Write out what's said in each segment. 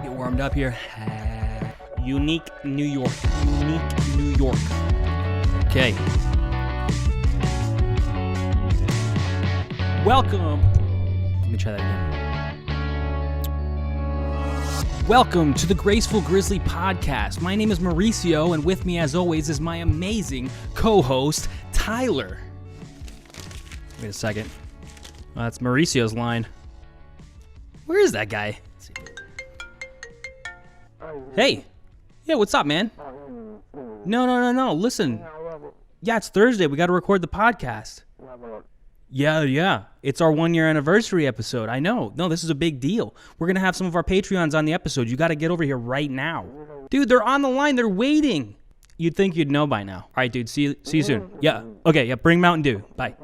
Get warmed up here. Unique New York. Unique New York. Okay. Welcome. Let me try that again. Welcome to the Graceful Grizzly podcast. My name is Mauricio, and with me, as always, is my amazing co-host, Tyler. Wait a second. Oh, that's Mauricio's line. Where is that guy? Hey. Yeah, what's up, man? No. Listen. Yeah, it's Thursday. We got to record the podcast. Yeah. It's our 1-year anniversary episode. I know. No, this is a big deal. We're going to have some of our Patreons on the episode. You got to get over here right now. Dude, they're on the line. They're waiting. You'd think you'd know by now. All right, dude. See you soon. Yeah. Okay, yeah. Bring Mountain Dew. Bye.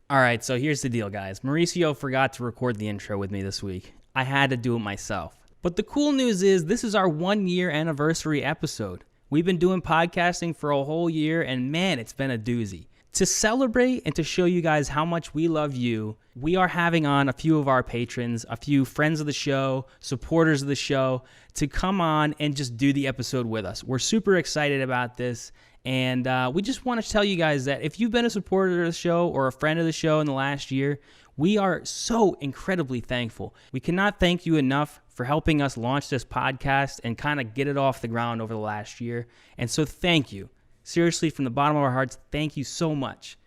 All right, so here's the deal, guys. Mauricio forgot to record the intro with me this week. I had to do it myself. But the cool news is this is our 1-year anniversary episode. We've been doing podcasting for a whole year, and man, it's been a doozy. To celebrate and to show you guys how much we love you, we are having on a few of our patrons, a few friends of the show, supporters of the show, to come on and just do the episode with us. We're super excited about this, and we just want to tell you guys that if you've been a supporter of the show or a friend of the show in the last year, we are so incredibly thankful. We cannot thank you enough for helping us launch this podcast and kind of get it off the ground over the last year. And so thank you. Seriously, from the bottom of our hearts, thank you so much.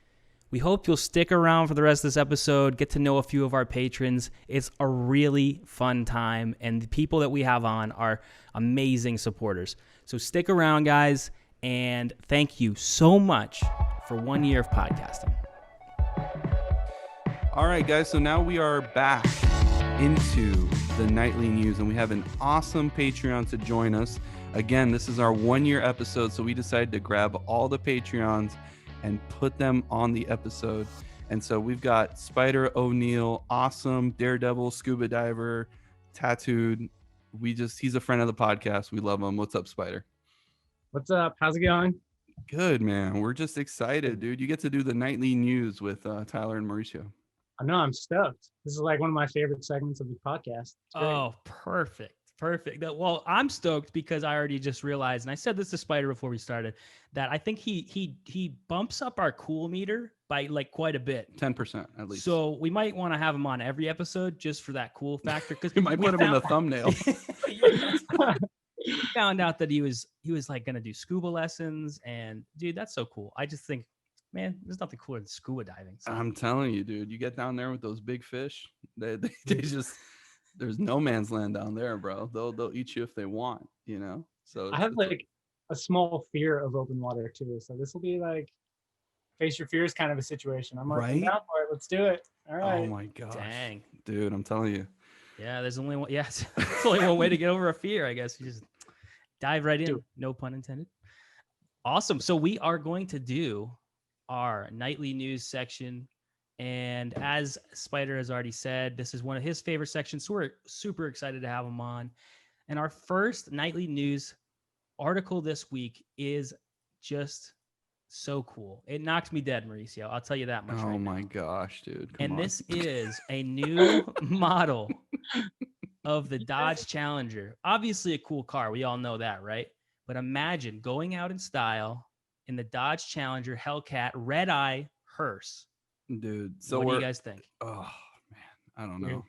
We hope you'll stick around for the rest of this episode, get to know a few of our patrons. It's a really fun time, and the people that we have on are amazing supporters. So stick around, guys, and thank you so much for 1 year of podcasting. All right, guys, so now we are back into the nightly news, and we have an awesome Patreon to join us. Again, this is our 1-year episode, so we decided to grab all the Patreons and put them on the episode. And so we've got Spider O'Neill, awesome daredevil scuba diver, tattooed. He's a friend of the podcast. We love him. What's up, Spider? What's up? How's it going? Good, man. We're just excited, dude. You get to do the nightly news with Tyler and Mauricio. I know, I'm stoked. This is like one of my favorite segments of the podcast. Oh, perfect. Well, I'm stoked because I already just realized, and I said this to Spider before we started, that I think he bumps up our cool meter by like quite a bit. 10% at least. So we might want to have him on every episode just for that cool factor. Because we might put him in the thumbnail. We found out that he was like going to do scuba lessons, and dude, that's so cool. I just think, man, there's nothing cooler than scuba diving. So. I'm telling you, dude, you get down there with those big fish, they just, there's no man's land down there, bro. They'll eat you if they want, you know? So I have like a small fear of open water too. So this will be like face your fears kind of a situation. I'm like, right? Down for it. Let's do it. All right. Oh my gosh. Dang. Dude, I'm telling you. Yeah, there's only one. Yes, there's only one way to get over a fear, I guess. You just dive right in. No pun intended. Awesome. So we are going to do our nightly news section. And as Spider has already said, this is one of his favorite sections. So we're super excited to have him on. And our first nightly news article this week is just so cool. It knocked me dead, Mauricio. I'll tell you that much. Oh my gosh, dude. Come on. This is a new model of the Dodge Challenger. Obviously a cool car. We all know that, right? But imagine going out in style in the Dodge Challenger Hellcat Red Eye hearse. Dude, so what do you guys think? Oh man, I don't know.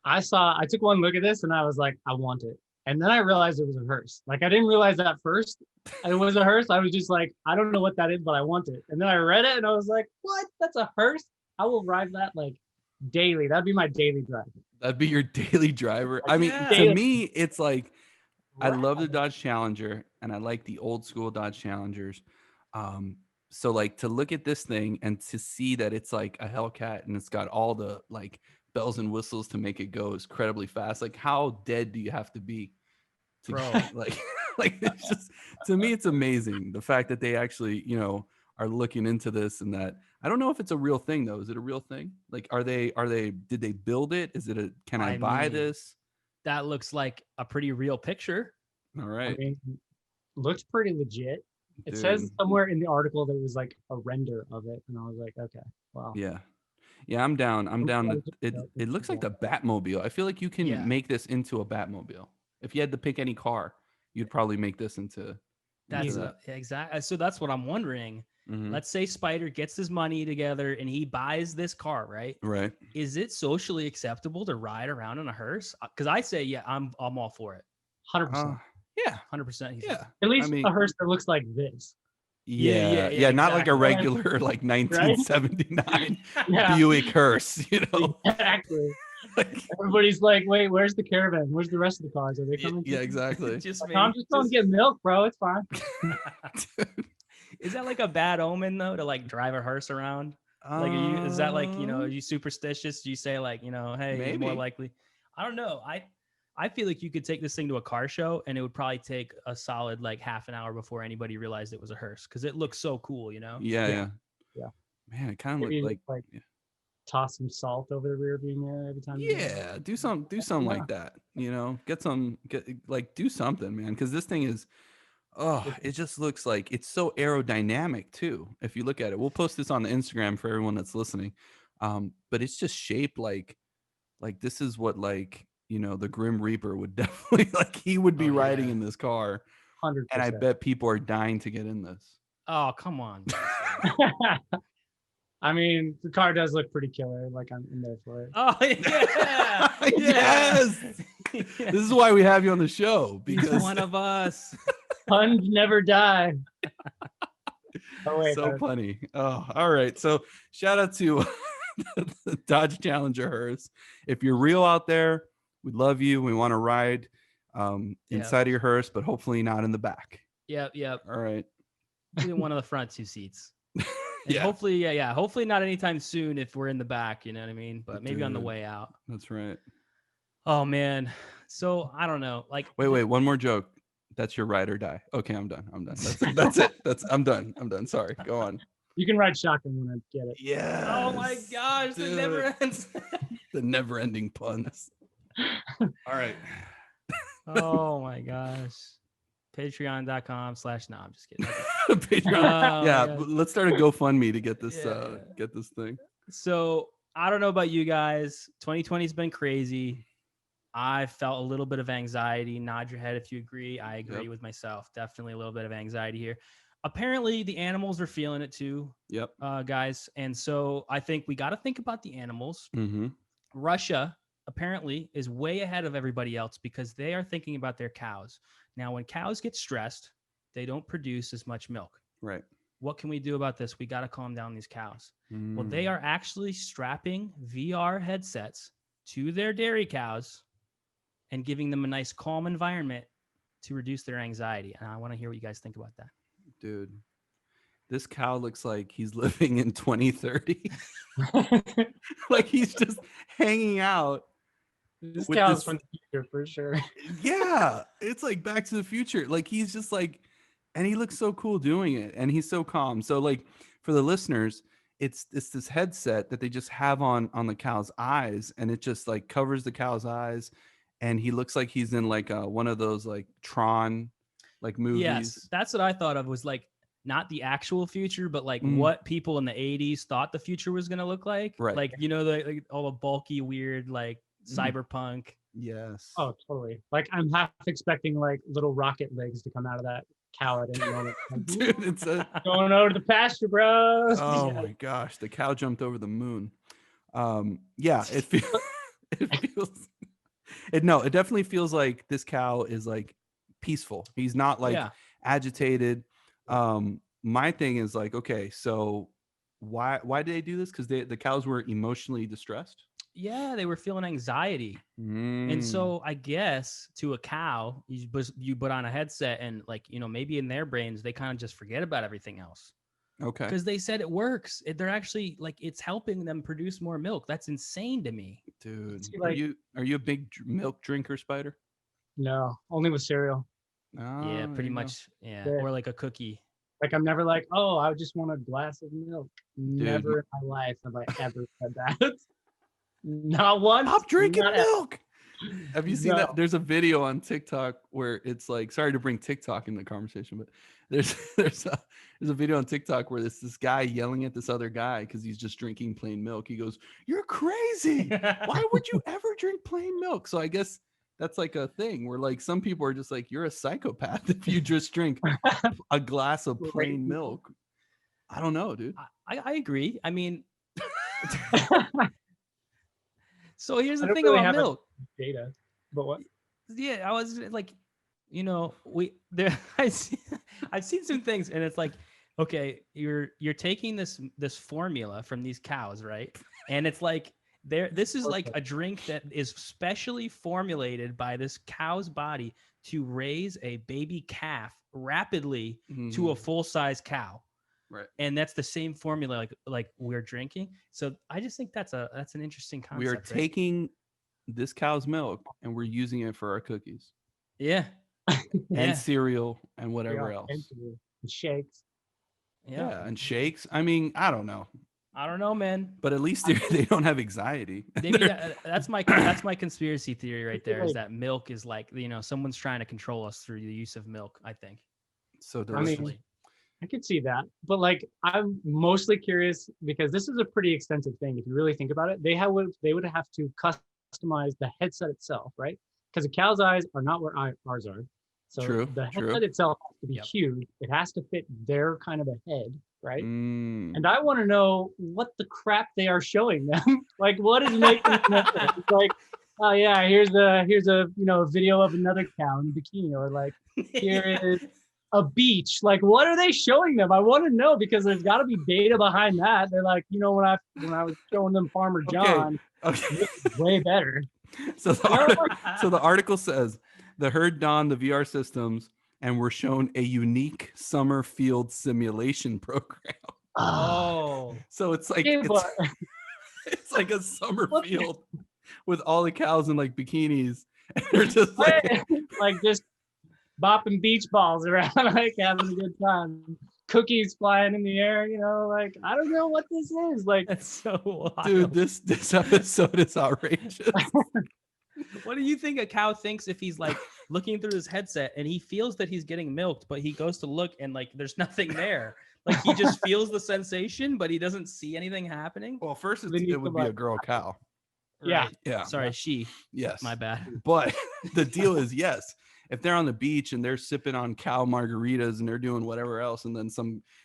I took one look at this and I was like, I want it. And then I realized it was a hearse. Like I didn't realize that first it was a hearse. I was just like, I don't know what that is, but I want it. And then I read it and I was like, what? That's a hearse? I will ride that like daily. That'd be my daily driver. That'd be your daily driver. Like, I mean, yeah. To me, it's like, I love the Dodge Challenger and I like the old school Dodge Challengers. So like to look at this thing and to see that it's like a Hellcat and it's got all the like bells and whistles to make it go incredibly fast. Like how dead do you have to be to like it's just, to me, it's amazing. The fact that they actually, are looking into this and that. I don't know if it's a real thing though. Is it a real thing? Like, did they build it? Is it can I buy this? That looks like a pretty real picture. All right. I mean, looks pretty legit. It Dude. says somewhere in the article that it was like a render of it, and I was like, okay, wow. Yeah, I'm down. It looks like the Batmobile. I feel like you can make this into a Batmobile. If you had to pick any car, you'd probably make this into That's that. exactly. So that's what I'm wondering. Mhm. Let's say Spider gets his money together and he buys this car, right? Right. Is it socially acceptable to ride around in a hearse? Because I say, yeah, I'm all for it. 100%. Yeah. 100%. He said. Yeah. At least I mean, a hearse that looks like this. yeah, not like a exactly. regular like 1979 Yeah. Buick hearse, you know. Exactly. Like, Everybody's like, wait, where's the caravan? Where's the rest of the cars? Are they coming? yeah, exactly. Just Like, me. I'm just going to get milk, bro. It's fine. Is that like a bad omen though to like drive a hearse around? Like, is that like, are you superstitious? Do you say like, hey, you're more Maybe. likely? I don't know. I feel like you could take this thing to a car show and it would probably take a solid like half an hour before anybody realized it was a hearse because it looks so cool, Yeah. Yeah. Man, it kind of Maybe looked like like toss some salt over the rear view mirror every time. yeah, do something like that. Do something, man. Because this thing is, it just looks like it's so aerodynamic too. If you look at it, we'll post this on the Instagram for everyone that's listening. But it's just shaped like this is what the Grim Reaper would definitely he would be riding in this car. 100%. And I bet people are dying to get in this. Oh, come on. I mean, the car does look pretty killer. Like, I'm in there for it. Oh yeah. Yes. This is why we have you on the show, He's because one of us. Puns never die. Oh, wait, so funny. Oh, all right. So shout out to the Dodge Challenger hearse. If you're real out there, we love you. We want to ride inside of your hearse, but hopefully not in the back. Yep. All right. Hopefully one of the front two seats. And Yeah. hopefully, hopefully not anytime soon if we're in the back, you know what I mean? But maybe on the Dude. way out. That's right. Oh man. So I don't know. Like Wait, one more joke. That's your ride or die. Okay, I'm done. That's it. I'm done. Sorry. Go on. You can ride shotgun when I get it. Yeah. Oh my gosh, it never ends. The never-ending puns. All right. Oh my gosh. Patreon.com/no, I'm just kidding. Patreon. Yeah, God. let's start a GoFundMe to get this Yeah. thing. So I don't know about you guys. 2020 has been crazy. I felt a little bit of anxiety. Nod your head if you agree. I agree with myself. Definitely a little bit of anxiety here. Apparently, the animals are feeling it too. Yep. Guys. And so I think we got to think about the animals. Mm-hmm. Russia apparently is way ahead of everybody else because they are thinking about their cows. Now, when cows get stressed, they don't produce as much milk. Right. What can we do about this? We got to calm down these cows. Well, they are actually strapping VR headsets to their dairy cows and giving them a nice calm environment to reduce their anxiety. And I want to hear what you guys think about that. Dude, this cow looks like he's living in 2030. Like he's just hanging out. This with cow's this- from the future for sure. Yeah, it's like Back to the Future. Like he's just like, and he looks so cool doing it, and he's so calm. So like for the listeners, it's this headset that they just have on the cow's eyes, and it just like covers the cow's eyes, and he looks like he's in like one of those like Tron like movies. Yes, that's what I thought of was like not the actual future, but like what people in the 80s thought the future was going to look like. Right. Like, like all the bulky, weird, like cyberpunk. Yes. Oh, totally. Like I'm half expecting like little rocket legs to come out of that cow at any moment. Like, Dude, it's a going over to the pasture, bros. oh Yeah. my gosh, the cow jumped over the moon. Yeah, it feels it definitely feels like this cow is like peaceful. He's not like agitated. My thing is like, okay, so why did they do this? Because the cows were emotionally distressed. Yeah, they were feeling anxiety. And so I guess to a cow, you put on a headset and like, maybe in their brains, they kind of just forget about everything else. Okay. Because they said it works. They're actually like, it's helping them produce more milk. That's insane to me. Dude, See, like- are you a big milk drinker, Spider? No, only with cereal. Oh, Yeah, there pretty you go. much. Yeah. Yeah. Or like a cookie. Like I'm never like, oh, I just want a glass of milk. Never in my life have I ever said that. Not once. Stop drinking not ever. milk. Have you seen that? No. There's a video on TikTok where it's like, sorry to bring TikTok in the conversation, but there's a video on TikTok where this guy yelling at this other guy because he's just drinking plain milk. He goes, "You're crazy. Why would you ever drink plain milk?" So I guess that's like a thing where like some people are just like, you're a psychopath if you just drink a glass of plain milk. I don't know, dude. I agree. I mean, so here's I the don't thing really about have milk. data, but what? Yeah, I was like, I've seen some things, and it's like, okay, you're taking this formula from these cows, right? And it's like this is like a drink that is specially formulated by this cow's body to raise a baby calf rapidly to a full-size cow. Right. And that's the same formula like we're drinking. So I just think that's an interesting concept. We are taking this cow's milk and we're using it for our cookies. Yeah. And cereal and whatever else. And shakes. Yeah, and shakes. I mean, I don't know. I don't know, man. But at least they don't have anxiety. Maybe that's my conspiracy theory right there, is that milk is like, someone's trying to control us through the use of milk, I think. So delicious. I could see that. But like, I'm mostly curious because this is a pretty extensive thing. If you really think about it, they would have to customize the headset itself, right? Because a cow's eyes are not where ours are. So the headset itself has to be huge. It has to fit their kind of a head, right? And I want to know what the crap they are showing them. Like, what is making them? It's like, oh yeah, here's a video of another cow in a bikini, or like here is a beach. Like, what are they showing them? I want to know, because there's got to be data behind that. They're like, when I was showing them Farmer John, this is way better. So the article says the herd donned the VR systems and were shown a unique summer field simulation program. Oh, so it's like it's like a summer field with all the cows in like bikinis, and they're just like just bopping beach balls around, like having a good time. Cookies flying in the air, like, I don't know what this is. Like, that's so wild. Dude, this episode is outrageous. What do you think a cow thinks if he's like looking through his headset and he feels that he's getting milked, but he goes to look and like there's nothing there? Like, he just feels the sensation, but he doesn't see anything happening. Well, first it would be a girl cow. Yeah. Yeah. Sorry, she. Yes. My bad. But the deal is, yes, if they're on the beach and they're sipping on cow margaritas and they're doing whatever else, and then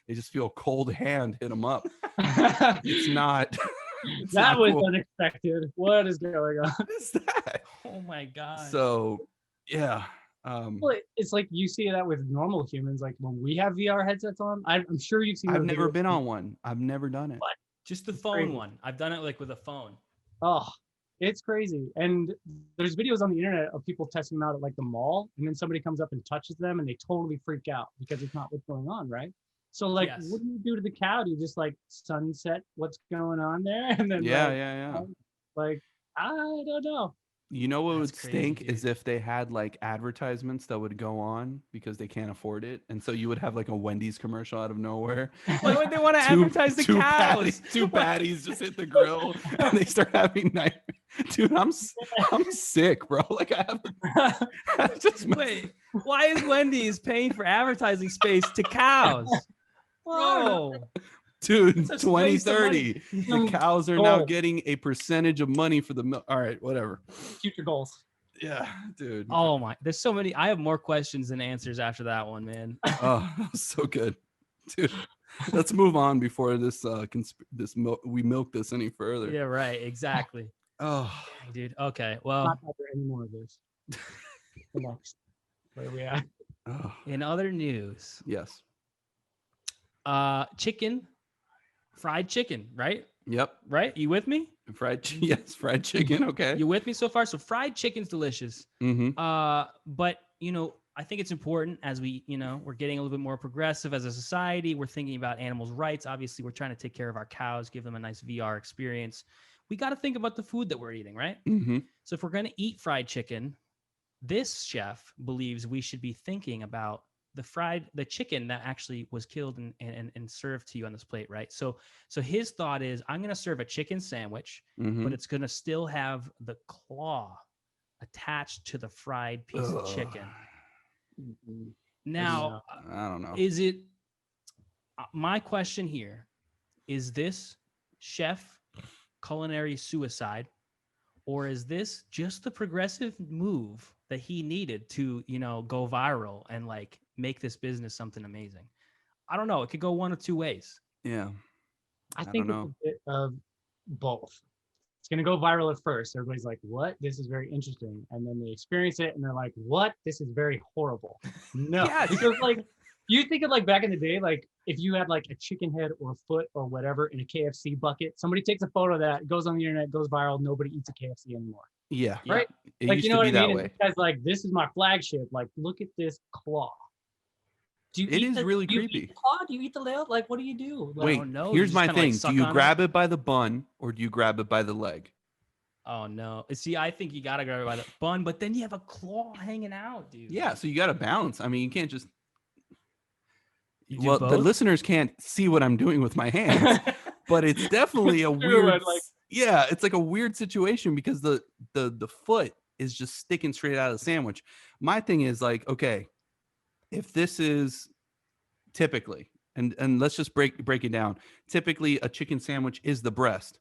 they just feel a cold hand hit them up. It's not. That was cool. Unexpected. What is going on? What is that? Oh my God. So, yeah. Well, it's like you see that with normal humans. Like when we have VR headsets on, I'm sure you've seen. I've never been on one. I've never done it. What? Just the phone one. I've done it like with a phone. Oh, it's crazy. And there's videos on the internet of people testing them out at like the mall, and then somebody comes up and touches them and they totally freak out because it's not what's going on, right? So like, what do you do to the cow? Do you just like sunset what's going on there? And then like, I don't know. You know what would stink is if they had like advertisements that would go on because they can't afford it, and so you would have like a Wendy's commercial out of nowhere. Why would they want to advertise the cows? Two patties just hit the grill and they start having nightmares. Dude, I'm sick, bro. Like wait, why is Wendy's paying for advertising space to cows? Bro. Dude, 2030, the cows are now getting a percentage of money for the milk. All right, whatever. Future goals. Yeah, dude. Oh my, there's so many. I have more questions than answers after that one, man. Oh, that was so good, dude. Let's move on before we milk this any further. Yeah, right. Exactly. Oh, dude. Okay. Well, not after any more of this. Next, where are we at? Oh. In other news, yes. Fried chicken, right? Yep. Right? You with me? Fried chicken. Okay. You with me so far? So fried chicken's delicious. Mm-hmm. But I think it's important as we're getting a little bit more progressive as a society. We're thinking about animals' rights. Obviously, we're trying to take care of our cows, give them a nice VR experience. We got to think about the food that we're eating, right? Mm-hmm. So if we're going to eat fried chicken, this chef believes we should be thinking about the chicken that actually was killed and served to you on this plate, right? So his thought is, I'm going to serve a chicken sandwich, but it's going to still have the claw attached to the fried piece of chicken. Now, I don't know. Is it, my question here, is this chef culinary suicide, Or is this just the progressive move that he needed to, go viral and like make this business something amazing? I don't know. It could go one of two ways. Yeah. I I think don't it's know. a bit of both. It's going to go viral at first. Everybody's like, what? This is very interesting. And then they experience it and they're like, what? This is very horrible. No. Yes. Because like, you think of like back in the day, like if you had like a chicken head or a foot or whatever in a KFC bucket, somebody takes a photo of that, it goes on the internet, goes viral, nobody eats a KFC anymore. Yeah. Right? It Like, used you know to what be I that mean? And way. this guy's like, this is my flagship. Like, look at this claw. Do you It eat is really do you creepy. eat the claw? Do you eat the nail? Like, what do you do? Like, Wait, don't know. You here's just my kinda, like, thing. suck Do you on grab it by the bun or do you grab it by the leg? Oh no. See, I think you gotta grab it by the bun, but then you have a claw hanging out, dude. Yeah, so you got to balance. I mean, you can't just. You do Well, the both? listeners can't see what I'm doing with my hands, but it's definitely a True, weird. and, like- Yeah, it's like a weird situation because the foot is just sticking straight out of the sandwich. My thing is like, okay, if this is typically, and let's just break it down. Typically, a chicken sandwich is the breast.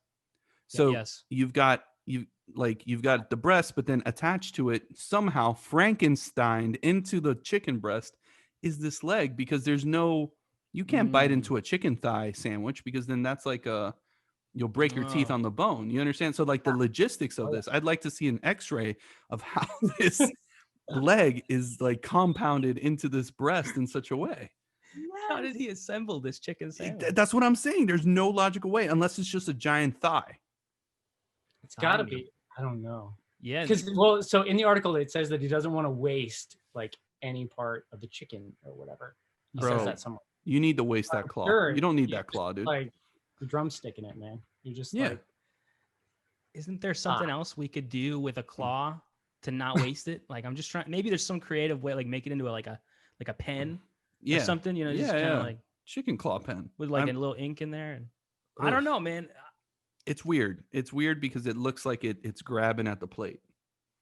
So Yes. you've got the breast, but then attached to it somehow Frankensteined into the chicken breast is this leg, because you can't bite into a chicken thigh sandwich, because then that's like you'll break your teeth Oh. on the bone. You understand? So like the logistics of this, I'd like to see an x-ray of how this leg is like compounded into this breast in such a way. How did he assemble this chicken sandwich? That's what I'm saying. There's no logical way unless it's just a giant thigh. It's got to Tiny. be. I don't know. Yeah. Because, well, so in the article, it says that he doesn't want to waste like any part of the chicken or whatever. He Bro, says that somewhere. You need to waste that claw. Sure, You don't need you that claw, dude. Like the drumstick in it, man. You're just Yeah. like, Isn't there something else we could do with a claw to not waste it? Like, I'm just trying. Maybe there's some creative way, like make it into like a pen or something. You know, just kind of like chicken claw pen with like a little ink in there. And I don't know, man. It's weird. It's weird because it looks like it's grabbing at the plate.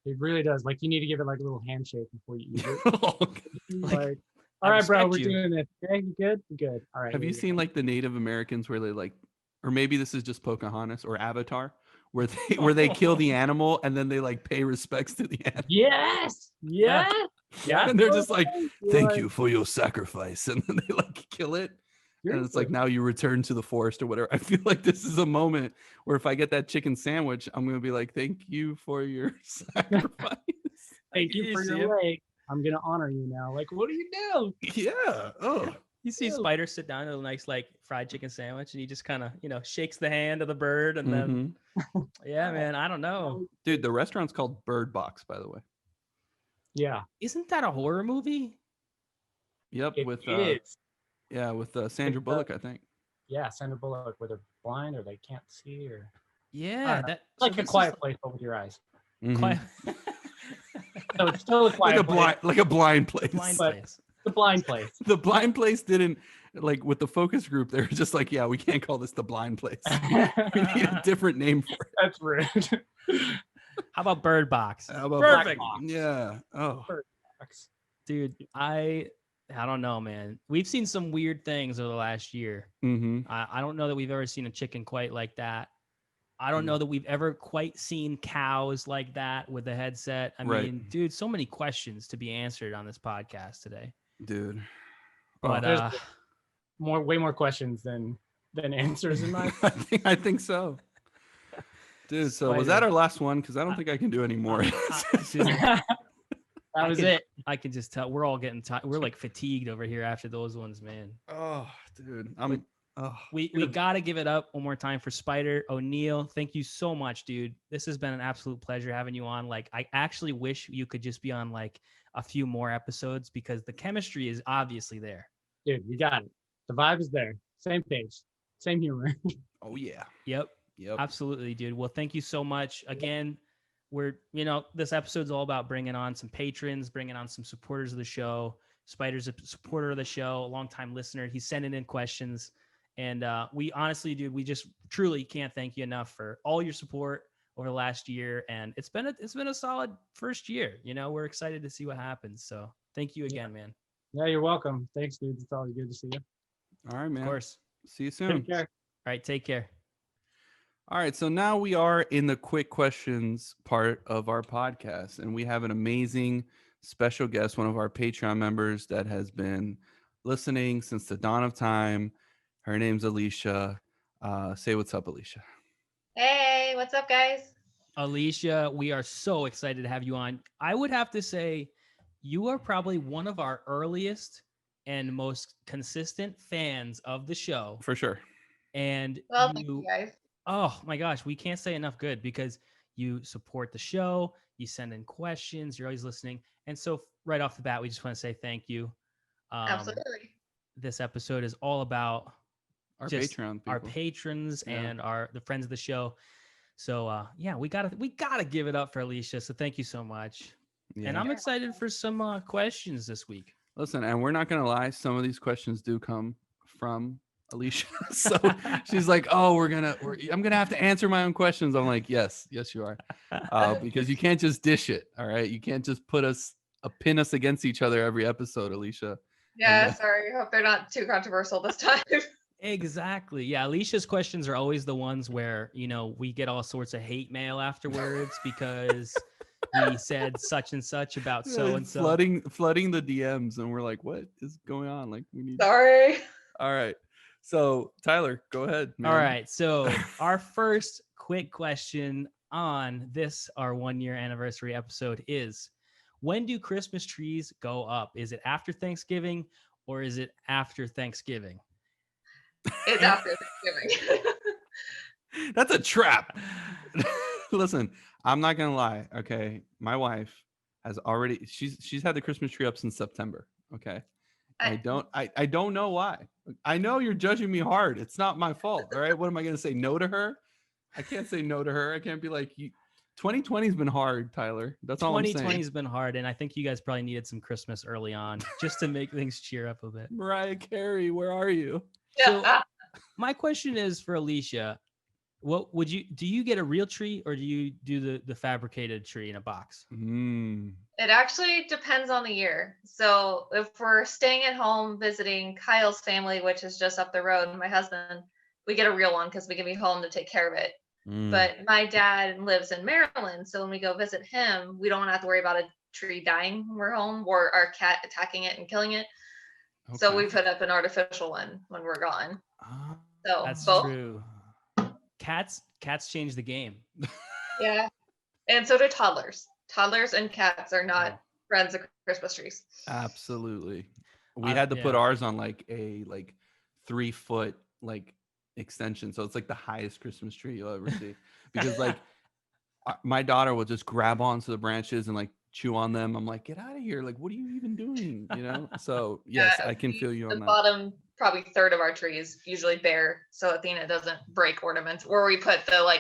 it really does. Like you need to give it like a little handshake before you eat it. Like, all right, bro, we're respect you. doing this. Okay, you good? You good. All right. Have here you go. seen like the Native Americans where they like, or maybe this is just Pocahontas or Avatar, where they kill the animal and then they like pay respects to the animal. Yes. Yes. Yeah. And they're just like, You're thank like, you for your sacrifice. And then they like kill it. And it's like, now you return to the forest or whatever. I feel like this is a moment where if I get that chicken sandwich, I'm going to be like, thank you for your sacrifice. thank you for your leg. I'm going to honor you now. Like, what do you do? Yeah. Oh, You see Spider sit down at a nice like fried chicken sandwich, and he just kind of shakes the hand of the bird, and then yeah, man, I don't know, dude. The restaurant's called Bird Box, by the way. Yeah. Isn't that a horror movie? Yep. It with is. yeah, with Sandra Bullock, I think. Yeah, Sandra Bullock, where they're blind or they can't see, or Yeah, know. that like so a this quiet is place, but with your eyes. quiet, So it's still a quiet place. like a blind place. blind But- place. The blind place. The blind place didn't like with the focus group. They were just like, yeah, we can't call this the blind place. We need a different name for it. That's rude. How about Bird Box? How about Perfect. Yeah. Oh, Dude, I don't know, man. We've seen some weird things over the last year. mm-hmm. I don't know that we've ever seen a chicken quite like that. I don't know that we've ever quite seen cows like that with a headset. I Right. mean, dude, so many questions to be answered on this podcast today. Dude. But There's way more questions than answers in my. I think so. Dude, so was that our last one? Because I don't think I can do any more. Dude, That was it. I can just tell we're all getting tired. We're like fatigued over here after those ones, man. Oh, dude. We got to give it up one more time for Spider O'Neill. Thank you so much, dude. This has been an absolute pleasure having you on. Like, I actually wish you could just be on like a few more episodes because the chemistry is obviously there. Dude, you got it. The vibe is there. Same page. Same humor. Oh, yeah. Yep. Yep. Absolutely, dude. Well, thank you so much. Again, this episode's all about bringing on some patrons, bringing on some supporters of the show. Spider's a supporter of the show, a longtime listener. He's sending in questions. And we honestly, dude, we just truly can't thank you enough for all your support over the last year. And it's been a solid first year. We're excited to see what happens. So thank you again, man. Yeah, you're welcome. Thanks, dude. It's always good to see you. All right, man. Of course. See you soon. Take care. All right. Take care. All right, so now we are in the quick questions part of our podcast, and we have an amazing special guest, one of our Patreon members that has been listening since the dawn of time. Her name's Alicia. Say what's up, Alicia. Hey, what's up, guys? Alicia, we are so excited to have you on. I would have to say you are probably one of our earliest and most consistent fans of the show. For sure. And Well, thank you guys. oh my gosh, we can't say enough good because you support the show, you send in questions, you're always listening. And so right off the bat, we just want to say thank you. Absolutely. This episode is all about Our just Patreon people. our patrons Yeah. and the friends of the show. So yeah, we gotta give it up for Alicia. So thank you so much. Yeah. And I'm excited for some questions this week. Listen, and we're not gonna lie, some of these questions do come from Alicia. So she's like, "Oh, I'm gonna have to answer my own questions." I'm like, "Yes, you are," because you can't just dish it. All right, you can't just pin us against each other every episode, Alicia. Yeah, sorry. Hope they're not too controversial this time. Exactly. Yeah, Alicia's questions are always the ones where, we get all sorts of hate mail afterwards because we said such and such about so and so. Flooding the DMs, and we're like, "What is going on?" Like, we need. Sorry. All right. So Tyler, go ahead, man. All right. So our first quick question on our 1-year anniversary episode is, when do Christmas trees go up? Is it after Thanksgiving or is it after Thanksgiving? It's after Thanksgiving. That's a trap. Listen, I'm not gonna lie. Okay, my wife has already. She's had the Christmas tree up since September. Okay, I don't know why. I know you're judging me hard. It's not my fault. All right, what am I gonna say? No to her? I can't say no to her. I can't be like, 2020's been hard, Tyler. That's all I'm saying. 2020's been hard, and I think you guys probably needed some Christmas early on just to make things cheer up a bit. Mariah Carey, where are you? So my question is for Alicia. What do you get a real tree or do you do the fabricated tree in a box? It actually depends on the year. So if we're staying at home visiting Kyle's family, which is just up the road, my husband, we get a real one because we can be home to take care of it. But my dad lives in Maryland, so when we go visit him, we don't have to worry about a tree dying when we're home or our cat attacking it and killing it. Okay. So we put up an artificial one when we're gone. So that's both. True. Cats change the game. Yeah, and so do toddlers. Toddlers and cats are not friends of Christmas trees. Absolutely. We had to put ours on like a 3-foot extension, so it's like the highest Christmas tree you'll ever see. Because my daughter will just grab onto the branches and chew on them. I'm like, get out of here! Like, what are you even doing? So yes, I can feel you on that. The bottom probably third of our tree is usually bare, so Athena doesn't break ornaments. Or we put the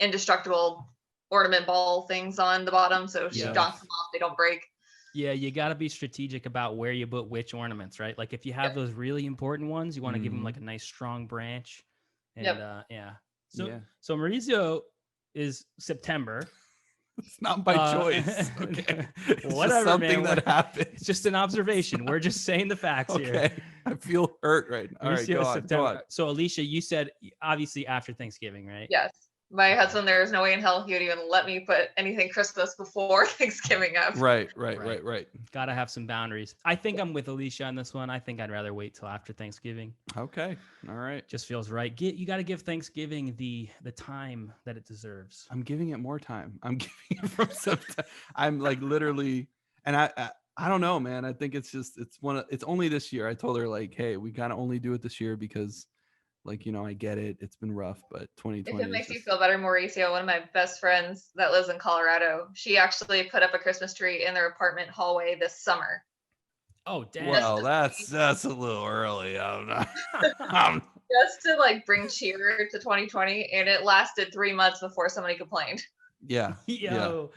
indestructible ornament ball things on the bottom, so she donks them off, they don't break. Yeah, you got to be strategic about where you put which ornaments, right? Like if you have those really important ones, you want to give them a nice strong branch. And So Mauricio is September. It's not by choice. Okay. It's whatever, something that happened. It's just an observation. We're just saying the facts here. I feel hurt right now. All right, go on. So Alicia, you said obviously after Thanksgiving, right? Yes. My husband, there's no way in hell he would even let me put anything Christmas before Thanksgiving up. Right. Gotta have some boundaries. I think I'm with Alicia on this one. I think I'd rather wait till after Thanksgiving. Okay. All right. Just feels right. You got to give Thanksgiving the time that it deserves. I'm giving it more time. I'm giving it from September. I'm literally, and I don't know, man. I think it's only this year. I told her hey, we gotta only do it this year because I get it. It's been rough, but 2020. If it makes you feel better, Mauricio, one of my best friends that lives in Colorado, she actually put up a Christmas tree in their apartment hallway this summer. Oh, damn. Well, that's a little early. I'm not. Just to bring cheer to 2020, and it lasted 3 months before somebody complained. Yeah. Yo.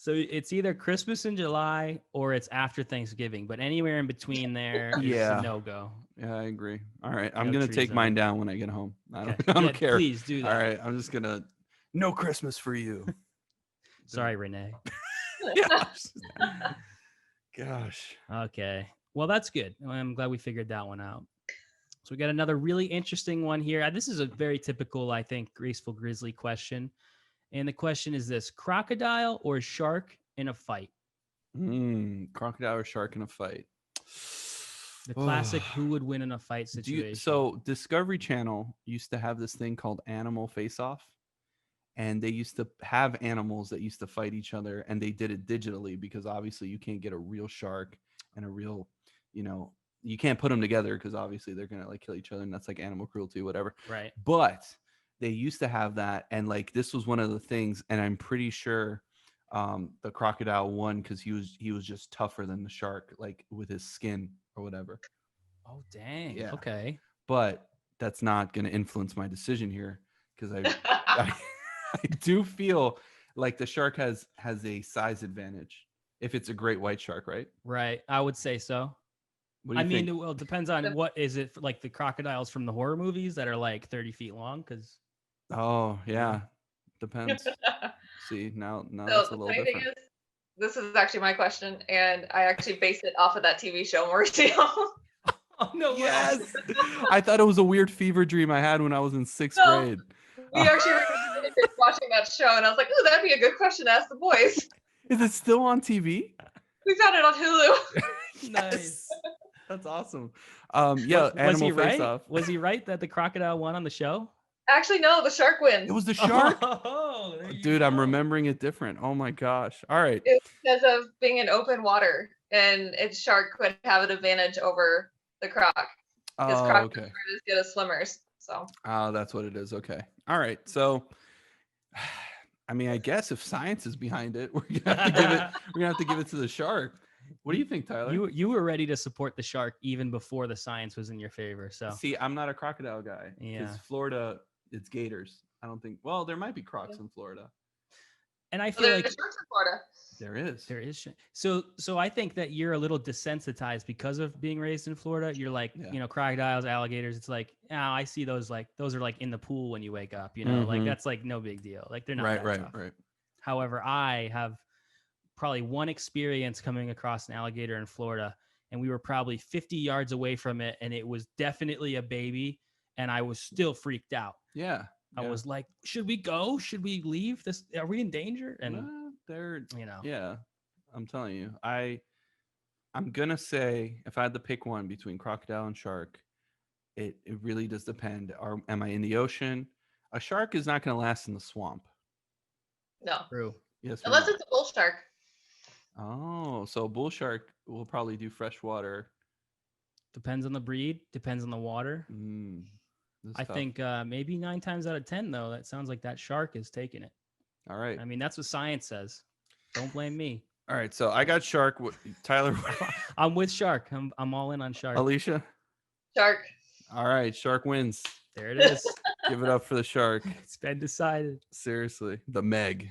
So it's either Christmas in July or it's after Thanksgiving, but anywhere in between there is a no-go. Yeah, I agree. All right, I'm gonna take mine down when I get home. I don't care. Please do that. All right, I'm just gonna no Christmas for you. Sorry, Renee. Gosh. Okay. Well, that's good. I'm glad we figured that one out. So we got another really interesting one here. This is a very typical, I think, Graceful Grizzly question. And the question is this: crocodile or shark in a fight? Crocodile or shark in a fight? The classic who would win in a fight situation. So Discovery Channel used to have this thing called Animal Face Off. And they used to have animals that used to fight each other, and they did it digitally because obviously you can't get a real shark and a real, you can't put them together because obviously they're gonna like kill each other, and that's like animal cruelty, whatever. Right. But they used to have that, and like this was one of the things, and I'm pretty sure the crocodile won because he was just tougher than the shark, like with his skin or whatever. Oh dang. Yeah. Okay. But that's not gonna influence my decision here because I I do feel like the shark has a size advantage if it's a great white shark, right? Right. I would say so. What do you think? Well, it depends on what is it like the crocodiles from the horror movies that are like 30 feet long. Because Oh yeah, depends. See now So that's a the little funny thing different. is, this is actually my question, and I actually based it off of that TV show, Mauricio. oh no. Yes, I thought it was a weird fever dream I had when I was in 6th No. grade. We actually revisited watching that show, and I was like, "Ooh, that'd be a good question to ask the boys." Is it still on TV? We found it on Hulu. Nice. That's awesome. Yeah, was Animal he right? Face Off. Was he right that the crocodile won on the show? Actually, no, the shark wins. It was the shark. Oh, there you Dude, I'm go. remembering it different. Oh my gosh. All right. It's because of being in open water, and its shark would have an advantage over the croc. Because Oh, crocodiles okay. aren't as good as swimmers. So Oh, that's what it is. Okay. All right. So, I mean, I guess if science is behind it, we're gonna have to give it to the shark. What do you think, Tyler? You were ready to support the shark even before the science was in your favor. So See, I'm not a crocodile guy. Yeah. Because Florida, it's gators. I don't think. Well, there might be crocs in Florida. and I so feel there's like sharks in Florida. There is. there is so I think that you're a little desensitized because of being raised in Florida. You're like, Yeah. crocodiles, alligators. It's like, oh, I see those are like in the pool when you wake up, like Mhm. that's like no big deal. Like they're not Right. that tough. Right. However, I have probably one experience coming across an alligator in Florida, and we were probably 50 yards away from it, and it was definitely a baby, and I was still freaked out. Yeah. I was like, should we go? Should we leave? Are we in danger? And Well, they're. Yeah. I'm telling you, I'm gonna say if I had to pick one between crocodile and shark, it really does depend. Am I in the ocean? A shark is not gonna last in the swamp. No, True. Yes. or unless no? it's a bull shark. Oh, so a bull shark will probably do freshwater. Depends on the breed. Depends on the water. This is I tough. think maybe 9 times out of 10, though, that sounds like that shark is taking it. All right. I mean, that's what science says. Don't blame me. All right. So I got shark. Tyler. I'm with shark. I'm all in on shark. Alicia. Shark. All right. Shark wins. There it is. Give it up for the shark. It's been decided. Seriously. The Meg.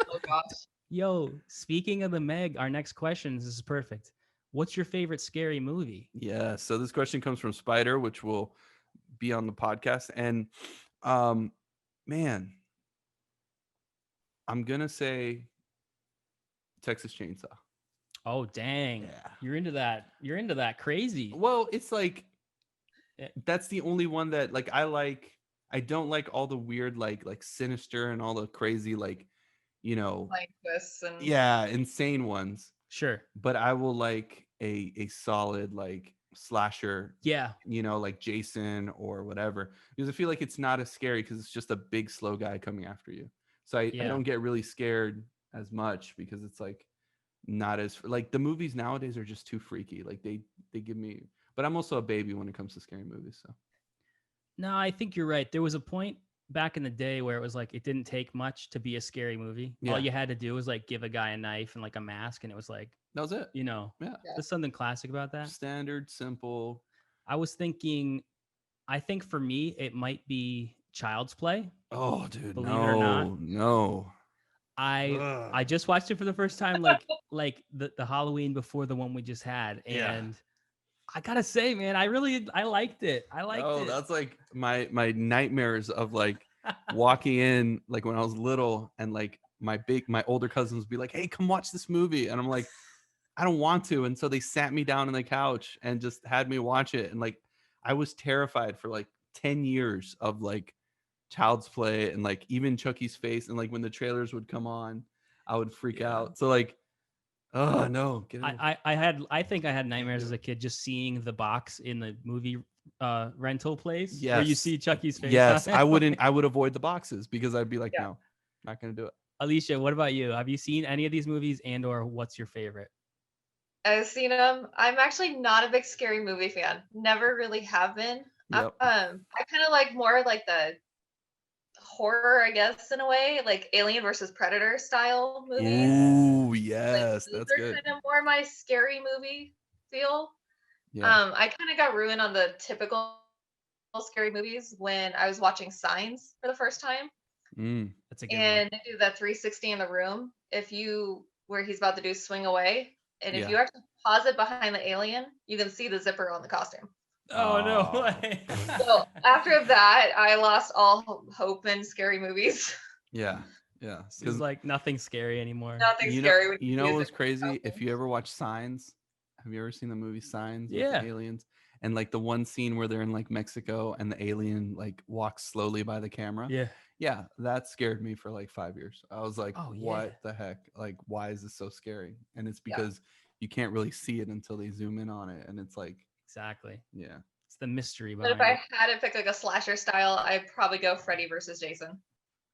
Oh gosh. Yo, speaking of the Meg, our next question, this is perfect. What's your favorite scary movie? Yeah. So this question comes from Spider, which will be on the podcast. And man, I'm gonna say Texas Chainsaw. Oh, dang. Yeah. You're into that. You're into that crazy. Well, it's like Yeah. that's the only one that like I like. I don't like all the weird like Sinister and all the crazy like Like twists and insane ones. Sure. But I will like a solid like slasher, Yeah. like Jason or whatever, because I feel like it's not as scary because it's just a big slow guy coming after you. So I don't get really scared as much because it's like not as like the movies nowadays are just too freaky. Like they give me, but I'm also a baby when it comes to scary movies. So No, I think you're right. There was a point back in the day where it was like it didn't take much to be a scary movie. Yeah. All you had to do was like give a guy a knife and like a mask, and it was like, that was it. Yeah. there's something classic about that. Standard, simple. I was thinking, I think for me it might be Child's Play. Oh, dude, Believe it or not. no. I just watched it for the first time, like the Halloween before the one we just had, Yeah. and I gotta say, man, I liked it. I liked it. That's like my nightmares of like walking in like when I was little and like my older cousins would be like, hey, come watch this movie, and I'm like, I don't want to, and so they sat me down on the couch and just had me watch it, and like I was terrified for like 10 years of like Child's Play and like even Chucky's Face, and like when the trailers would come on, I would freak Yeah. out. So like, oh no, get it. I think I had nightmares do as a kid just seeing the box in the movie rental place Yes. where you see Chucky's face. Yes, on it. I wouldn't. I would avoid the boxes because I'd be like, Yeah. no, not gonna do it. Alicia, what about you? Have you seen any of these movies, and or what's your favorite? I've seen them. I'm actually not a big scary movie fan. Never really have been. Yep. I kind of like more like the horror, I guess, in a way, like Alien versus Predator style movies. Ooh, Like yes, those that's are good. kind of more my scary movie feel. Yeah. I kind of got ruined on the typical scary movies when I was watching Signs for the first time, Mm. That's a good one. and they do that 360 in the room. If you where he's about to do swing away, and if Yeah. you actually pause it behind the alien, you can see the zipper on the costume. Oh no Oh. way! So after that, I lost all hope in scary movies. Yeah. Yeah. It's like nothing scary anymore. Nothing you scary. when know use what's it for crazy? If costumes. you ever watch Signs, have you ever seen the movie Signs with Yeah. the aliens? And like the one scene where they're in like Mexico and the alien like walks slowly by the camera. Yeah. Yeah, that scared me for like 5 years. I was like, Oh, yeah. what the heck? Like, why is this so scary? And it's Yeah. because you can't really see it until they zoom in on it. And it's like, Exactly. yeah. It's the mystery But if behind I it. had to pick like a slasher style, I'd probably go Freddy versus Jason.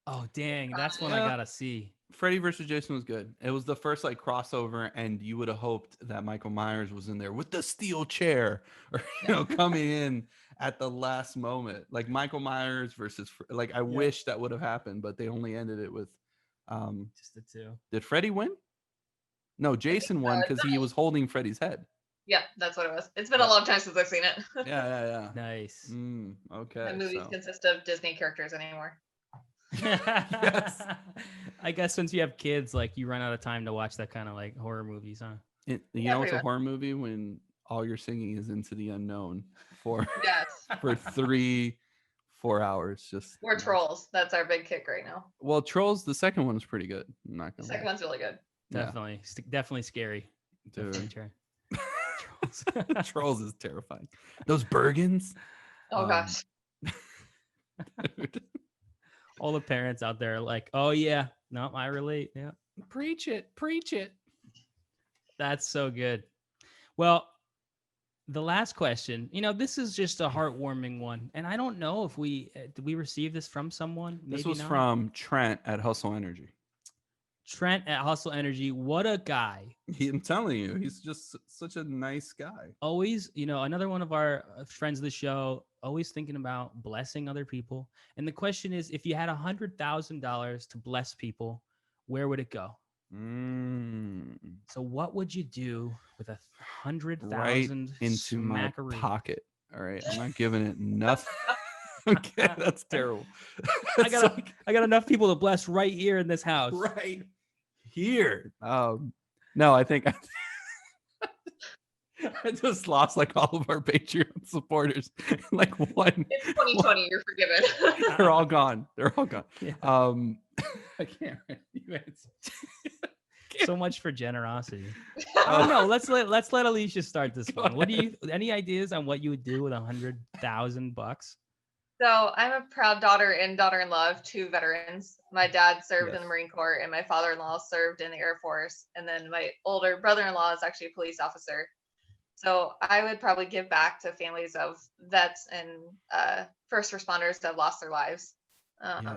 Oh dang, that's one I Yeah. gotta see. Freddy versus Jason was good. It was the first like crossover, and you would have hoped that Michael Myers was in there with the steel chair, or coming in at the last moment, like Michael Myers versus like I wish that would have happened, but they only ended it with, Just the two. did Freddy win? No, Jason won because he was holding Freddy's head. Yeah, that's what it was. It's been a long time since I've seen it. Yeah. Nice. Okay. The movies So. consist of Disney characters anymore. Yes. I guess since you have kids, like you run out of time to watch that kind of like horror movies, huh? You Yeah, know, it's pretty a much. horror movie when all you're singing is Into the Unknown for Yes. for 3-4 hours. Just Or Trolls. That's our big kick right now. Well, Trolls, the second one is pretty good. I'm not The gonna second lie. one's really good. Yeah. Definitely, definitely scary. Definitely Dude. try. Trolls is terrifying. Those Bergens. Oh gosh. Dude. All the parents out there are like, oh yeah, no, I relate. Yeah, Preach it. that's so good. Well, the last question, this is just a heartwarming one, and I don't know if did we receive this from someone. This Maybe was not. from Trent at Hustle Energy. Trent at Hustle Energy. What a guy. I'm telling you, he's just such a nice guy. Always, another one of our friends of the show, always thinking about blessing other people. And the question is, if you had $100,000 to bless people, where would it go? So what would you do with $100,000 Right into my pocket? All right, I'm not giving it nothing. Okay, that's terrible. I got enough people to bless right here in this house. Right here. No, I think I just lost like all of our Patreon supporters. Like one. It's 2020. You're forgiven. They're all gone. Yeah. I can't. So much for generosity. I don't know. Let's let Alicia start this one. What do you? Any ideas on what you would do with $100,000? So I'm a proud daughter and daughter-in-law of two veterans. My dad served in Yes. the Marine Corps, and my father-in-law served in the Air Force. And then my older brother-in-law is actually a police officer. So I would probably give back to families of vets and first responders that have lost their lives. Yes.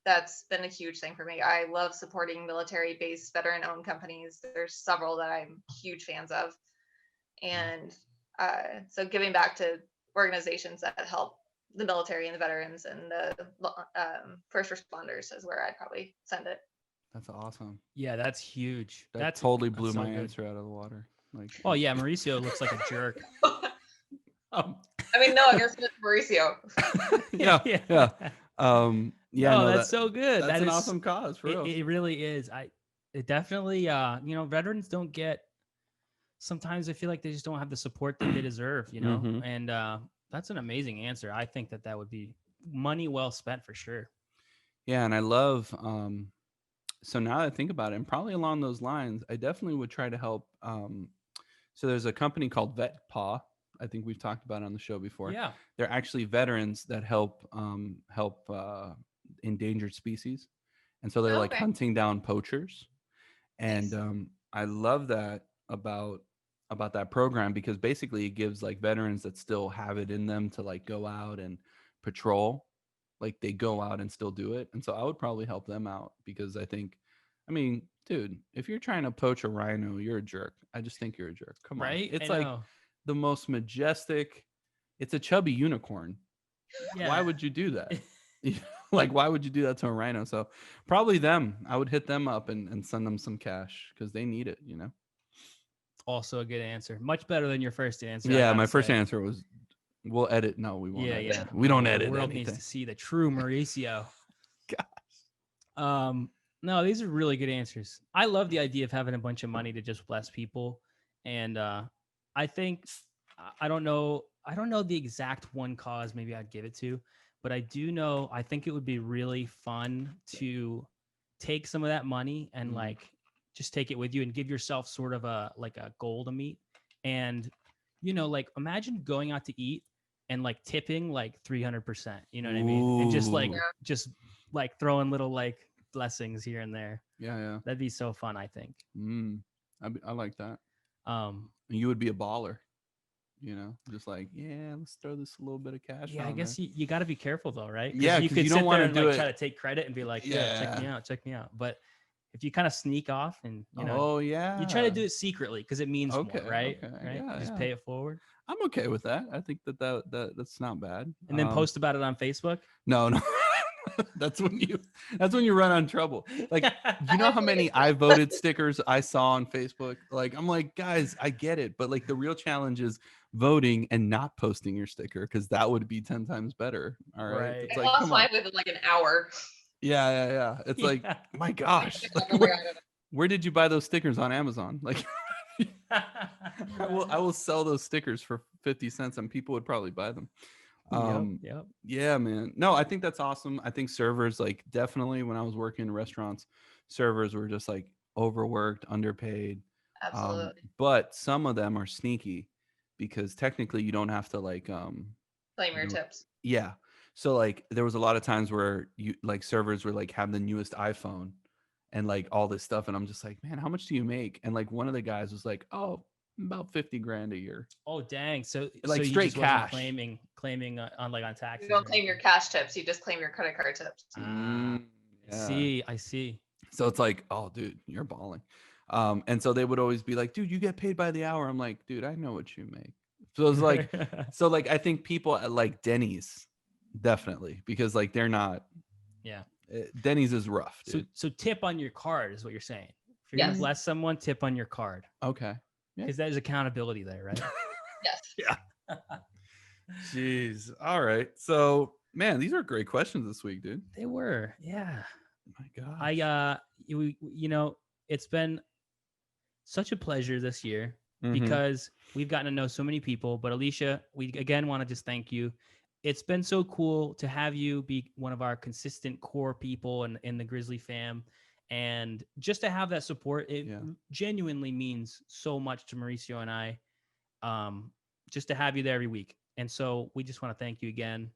That's been a huge thing for me. I love supporting military-based veteran-owned companies. There's several that I'm huge fans of. And so giving back to organizations that help the military and the veterans and the first responders is where I'd probably send it. That's awesome. Yeah, that's huge. That That's totally that's blew so my good. answer out of the water. Like, Oh yeah, Mauricio looks like a jerk. um, I mean, no, I guess it's Mauricio. yeah. Yeah, No, no, that's so good. That's That an is- awesome cause for real. It really is. It definitely, veterans don't get. Sometimes I feel like they just don't have the support that they deserve, Mhm. and that's an amazing answer. I think that would be money well spent for sure. Yeah, and I love so now that I think about it, and probably along those lines, I definitely would try to help so there's a company called Vet Paw. I think we've talked about it on the show before. Yeah. They're actually veterans that help endangered species, and so they're like Okay. hunting down poachers. And Nice. I love that about that program, because basically it gives like veterans that still have it in them to like go out and patrol, like they go out and still do it. And so I would probably help them out, because I mean, dude, if you're trying to poach a rhino, you're a jerk. I just think you're a jerk. Come on. Right? It's I like know. the most majestic, it's a chubby unicorn. Yeah. Why would you do that? Like, why would you do that to a rhino? So probably them. I would hit them up and send them some cash, because they need it, you know? Also a good answer. Much better than your first answer. I Yeah, gotta my first say. answer was, we'll edit. No, we won't Yeah, edit. yeah. We don't No, edit The world anything. needs to see the true Mauricio. Gosh. No, these are really good answers. I love the idea of having a bunch of money to just bless people. And I think I don't know the exact one cause maybe I'd give it to, but I do know I think it would be really fun to take some of that money and like just take it with you and give yourself sort of a goal to meet. And like imagine going out to eat and like tipping like 300%, you know what I mean? And just like Ooh. just like throwing little like blessings here and there. Yeah. That'd be so fun, I think. I like that. Um And you would be a baller, just like, yeah, let's throw this a little bit of cash. Yeah, I on guess there. you got to be careful though, right? Yeah, you 'cause could you don't sit wanna there and do like it- try to take credit and be like, yeah, check me out. But if you kind of sneak off and Oh yeah, you try to do it secretly because it means Okay, more, right? okay, Right? yeah, Just yeah. pay it forward I'm okay with that. I think that's not bad. and then post about it on Facebook. No. that's when you run on trouble. Like, you know how many Honestly, I voted stickers I saw on Facebook? Like, I'm like, guys, I get it, but like the real challenge is voting and not posting your sticker, because that would be 10 times better. All right. Right. It's I like, lost come on. mine within like an hour. Yeah. It's like, Yeah. my gosh. It's all the way out of it. Where did you buy those stickers on Amazon? Like, I will sell those stickers for 50 cents and people would probably buy them. Yep. Yeah, man. No, I think that's awesome. I think servers, like, definitely when I was working in restaurants, servers were just like overworked, underpaid. Absolutely. But some of them are sneaky, because technically you don't have to like Claim your you- tips. yeah. So like there was a lot of times where you like servers were like have the newest iPhone and like all this stuff, and I'm just like, man, how much do you make? And like one of the guys was like, oh, about 50 grand a year. Oh dang! So Like, so you straight just wasn't cash. claiming on taxes. You don't or claim your anything. cash tips. You just claim your credit card tips. Ah, Yeah. I see. So it's like, oh, dude, you're balling. And so they would always be like, dude, you get paid by the hour. I'm like, dude, I know what you make. So it's like, I think people at like Denny's, definitely, because like they're not. Yeah. Denny's is rough, dude. So tip on your card is what you're saying. If you're gonna Yes. bless someone, tip on your card Okay. Yeah. because there's accountability there, right? Yes. Jeez. All right. So, man, these are great questions this week, dude. They were, yeah. My God. It's been such a pleasure this year Mm-hmm. because we've gotten to know so many people. But Alicia, we again want to just thank you. It's been so cool to have you be one of our consistent core people in the Grizzly fam. And just to have that support, it genuinely means so much to Mauricio and I, just to have you there every week. And so we just want to thank you again.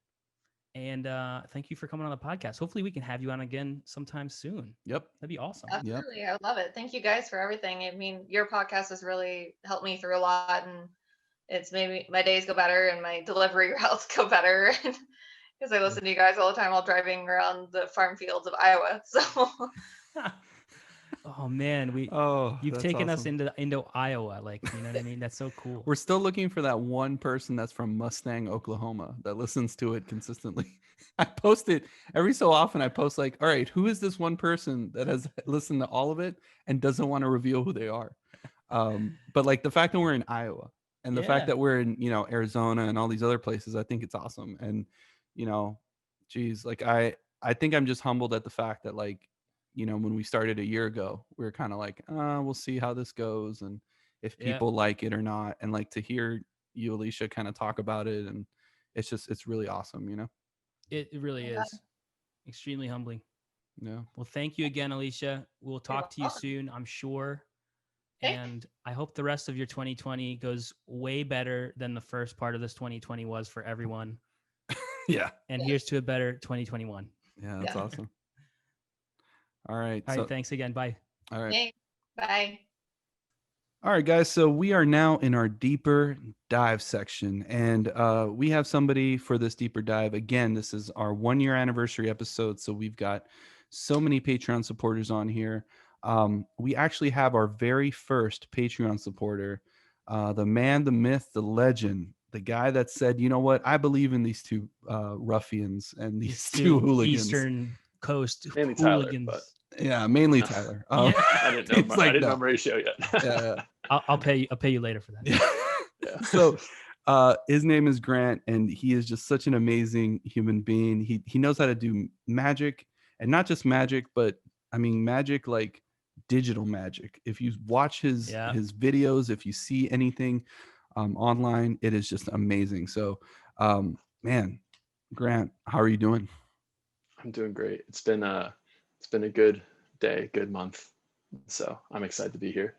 And thank you for coming on the podcast. Hopefully we can have you on again sometime soon. Yep. That'd be awesome. Absolutely. I would love it. Thank you guys for everything. I mean, your podcast has really helped me through a lot, and it's made me, my days go better and my delivery routes go better. Because I listen to you guys all the time while driving around the farm fields of Iowa. So Oh man, you've that's taken us awesome. into Iowa, like, you know what I mean? That's so cool. We're still looking for that one person that's from Mustang, Oklahoma, that listens to it consistently. I post it every so often. I post like, all right, who is this one person that has listened to all of it and doesn't want to reveal who they are? But like the fact that we're in Iowa and the fact that we're in, Arizona and all these other places, I think it's awesome. And, geez, like I think I'm just humbled at the fact that, like, when we started a year ago, we were kind of like, we'll see how this goes and if people like it or not. And like to hear you, Alicia, kind of talk about it, and it's really awesome, It really Yeah. is extremely humbling. Yeah. Well, thank you again, Alicia. We'll talk to you welcome. soon, I'm sure. Okay. And I hope the rest of your 2020 goes way better than the first part of this 2020 was for everyone. Yeah. And here's to a better 2021. Yeah, that's Yeah. awesome. All right. All right, thanks again. Bye. All right. Yay. Bye. All right, guys. So we are now in our deeper dive section, and we have somebody for this deeper dive. Again, this is our 1-year anniversary episode, so we've got so many Patreon supporters on here. We actually have our very first Patreon supporter, the man, the myth, the legend, the guy that said, "You know what? I believe in these two ruffians and these two hooligans." Eastern Coast Mainly Tyler, hooligans. but Yeah, mainly No. Tyler. Yeah. I didn't know. It's I like, didn't no. know Mauricio yet. Yeah. I'll pay you later for that. Yeah. So his name is Grant, and he is just such an amazing human being. He knows how to do magic, and not just magic, but I mean magic like digital magic. If you watch his videos, if you see anything online, it is just amazing. So man, Grant, how are you doing? I'm doing great. It's been a good day, good month. So I'm excited to be here.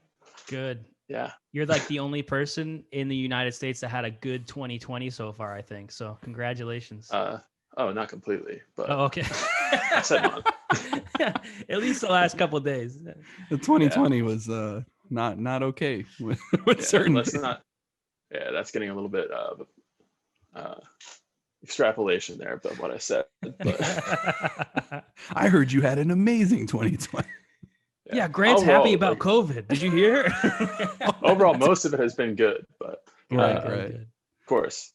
Good. Yeah. You're like the only person in the United States that had a good 2020 so far, I think. So congratulations. Oh, not completely, but Oh, okay. I said month. At least the last couple of days. The 2020 was not okay with certain. Let's not. Yeah, that's getting a little bit of extrapolation there, but what I said. But I heard you had an amazing 2020. Yeah, Grant's Overall, happy about like, COVID. Did you hear? overall, most of it has been good, but Right, uh, right. of course.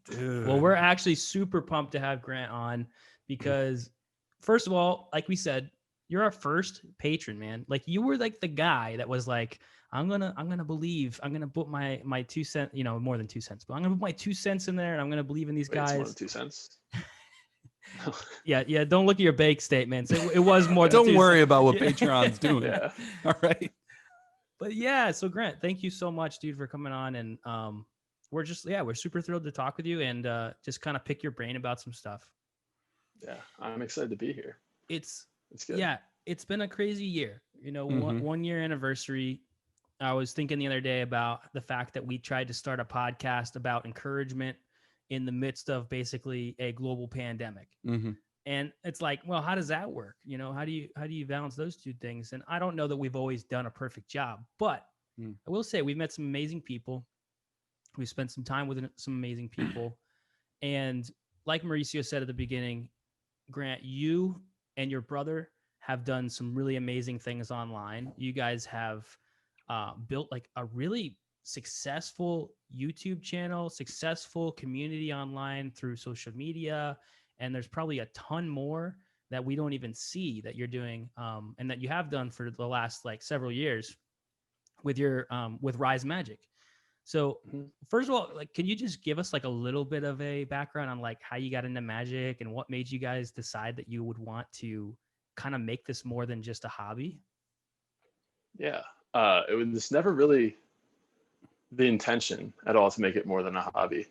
Dude. Well, we're actually super pumped to have Grant on because, first of all, like we said, you're our first patron, man. Like you were like the guy that was like, I'm gonna put my 2 cents, more than 2 cents, but I'm gonna put my 2 cents in there, and I'm gonna believe in these Wait, it's more guys. than 2 cents. Yeah. Don't look at your bank statements. It was more. Than Don't 2 worry cents. about what Yeah. Patreon's doing. Yeah. All right. But yeah, so Grant, thank you so much, dude, for coming on, and we're super thrilled to talk with you and just kind of pick your brain about some stuff. Yeah, I'm excited to be here. It's good. Yeah, it's been a crazy year. Mhm. 1 year anniversary. I was thinking the other day about the fact that we tried to start a podcast about encouragement in the midst of basically a global pandemic. Mm-hmm. And it's like, well, how does that work? How do you balance those two things? And I don't know that we've always done a perfect job, but I will say we've met some amazing people. We spent some time with some amazing people. And like Mauricio said at the beginning, Grant, you and your brother have done some really amazing things online. You guys have built like a really successful YouTube channel, successful community online through social media. And there's probably a ton more that we don't even see that you're doing and that you have done for the last like several years with your with Rise Magic. So first of all, like, can you just give us like a little bit of a background on like how you got into magic and what made you guys decide that you would want to kind of make this more than just a hobby? Yeah, it was never really the intention at all to make it more than a hobby.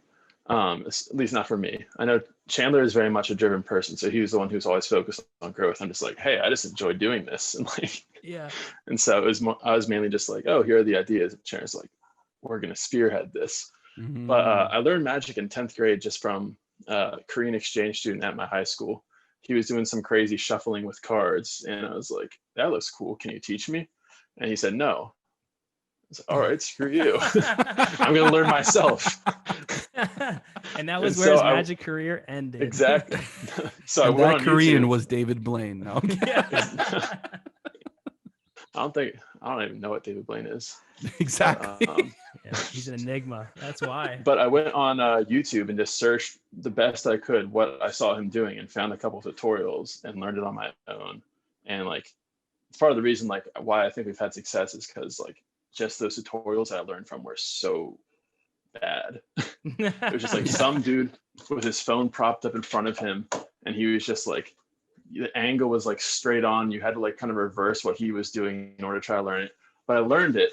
At least not for me. I know Chandler is very much a driven person, so he was the one who's always focused on growth. I'm just like, hey, I just enjoy doing this, and like, Yeah. And so I was mainly just like, oh, here are the ideas. And Chandler's like, we're gonna spearhead this. Mm-hmm. But I learned magic in 10th grade just from a Korean exchange student at my high school. He was doing some crazy shuffling with cards, and I was like, that looks cool. Can you teach me? And he said, no. I was like, all right, screw you. I'm going to learn myself. And that was And where his so magic career ended. Exactly. So I And went that on Korean YouTube. was David Blaine. No, I'm kidding. I don't even know what David Blaine is. Exactly. Yeah, he's an enigma. That's why. But I went on YouTube and just searched the best I could what I saw him doing and found a couple of tutorials and learned it on my own. And like, it's part of the reason like why I think we've had success is because like just those tutorials I learned from were so bad. It was just like some dude with his phone propped up in front of him, and he was just like, the angle was like straight on. You had to like kind of reverse what he was doing in order to try to learn it. But I learned it,